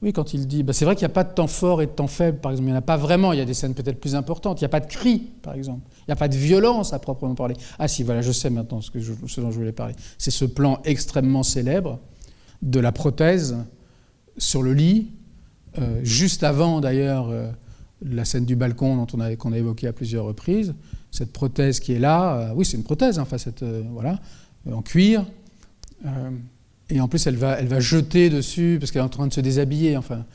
Oui, quand il dit... c'est vrai qu'il n'y a pas de temps fort et de temps faible, par exemple. Il n'y en a pas vraiment. Il y a des scènes peut-être plus importantes. Il n'y a pas de cris, par exemple. Il n'y a pas de violence, à proprement parler. Ah si, voilà, je sais maintenant ce dont je voulais parler. C'est ce plan extrêmement célèbre de la prothèse sur le lit, juste avant, d'ailleurs, la scène du balcon qu'on a évoquée à plusieurs reprises. Cette prothèse qui est là, oui, c'est une prothèse, enfin, voilà, en cuir. Et en plus, elle va jeter dessus, parce qu'elle est en train de se déshabiller. Enfin,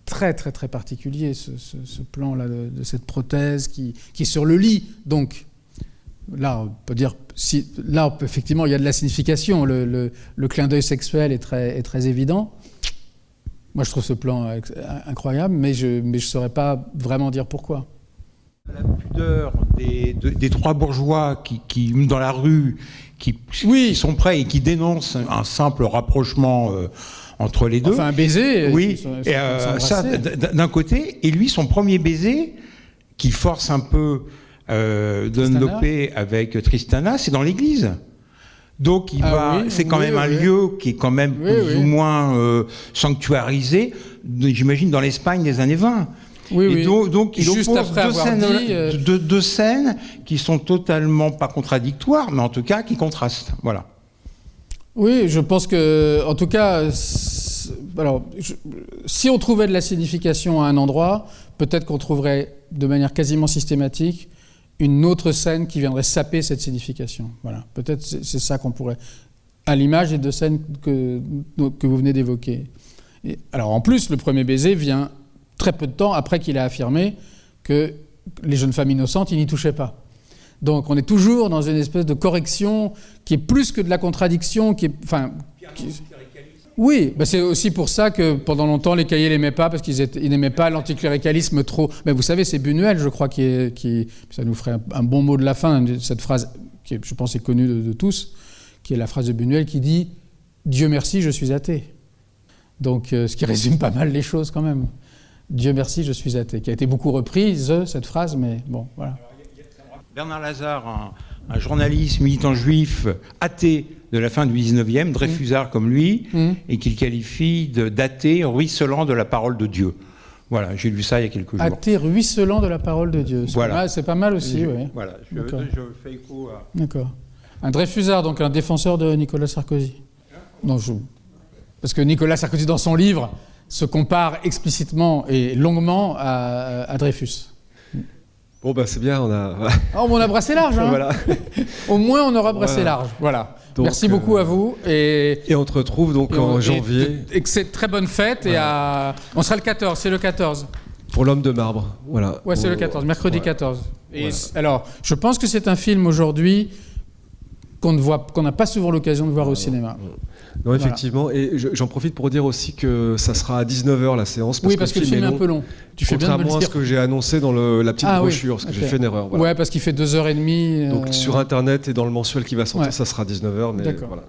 très, très, très particulier, ce plan-là de cette prothèse qui est sur le lit. Donc, là, on peut dire... effectivement, il y a de la signification. Le clin d'œil sexuel est très évident. Moi, je trouve ce plan incroyable, mais je ne saurais pas vraiment dire pourquoi. La pudeur des trois bourgeois qui dans la rue, qui sont prêts et qui dénoncent un simple rapprochement entre les deux. Enfin, un baiser. Oui, ça d'un côté, et lui, son premier baiser, qui force un peu Don Lope avec Tristana, c'est dans l'église. Donc c'est quand même un lieu qui est quand même plus ou moins sanctuarisé, j'imagine dans l'Espagne des années 20. Et donc il juste oppose après deux scènes qui sont totalement pas contradictoires, mais en tout cas qui contrastent. Voilà. Oui, je pense que, en tout cas, si on trouvait de la signification à un endroit, peut-être qu'on trouverait de manière quasiment systématique une autre scène qui viendrait saper cette signification. Voilà. Peut-être c'est ça qu'on pourrait, à l'image des deux scènes que vous venez d'évoquer. Alors en plus, le premier baiser vient très peu de temps après qu'il a affirmé que les jeunes femmes innocentes, il n'y touchait pas. Donc on est toujours dans une espèce de correction qui est plus que de la contradiction, Oui, c'est aussi pour ça que pendant longtemps les cahiers l'aimaient pas, parce qu'ils n'aimaient pas l'anticléricalisme trop. Mais vous savez, c'est Buñuel, je crois, qui ça nous ferait un bon mot de la fin, cette phrase qui, je pense, est connue de tous, qui est la phrase de Buñuel qui dit « Dieu merci, je suis athée ». Donc, ce qui résume pas mal les choses quand même. Dieu merci, je suis athée, qui a été beaucoup reprise, cette phrase, mais bon, voilà. Bernard Lazare, un journaliste militant juif athée de la fin du 19e, Dreyfusard comme lui, et qu'il qualifie d'athée ruisselant de la parole de Dieu. Voilà, j'ai lu ça il y a quelques jours. Athée ruisselant de la parole de Dieu. C'est pas mal aussi, oui. Voilà, je fais écho à... D'accord. Un Dreyfusard, donc un défenseur de Nicolas Sarkozy. Non, parce que Nicolas Sarkozy, dans son livre, se compare explicitement et longuement à Dreyfus. Bon, c'est bien, on a brassé large, hein. Voilà. Au moins, on aura brassé large. Voilà. Donc, merci beaucoup à vous. Et on te retrouve donc en janvier. Et que c'est très bonne fête. Voilà. Et on sera le 14, c'est le 14. Pour l'homme de marbre, voilà. Ouais, c'est le 14, mercredi 14. Et alors, je pense que c'est un film aujourd'hui qu'on n'a pas souvent l'occasion de voir au cinéma. Non, effectivement, et j'en profite pour dire aussi que ça sera à 19h la séance. Parce que le film est un peu long. Contrairement à ce que j'ai annoncé dans la petite brochure, parce que j'ai fait une erreur. Voilà. Ouais, parce qu'il fait 2h30. Donc sur Internet et dans le mensuel qui va sortir, ça sera 19h. Mais voilà.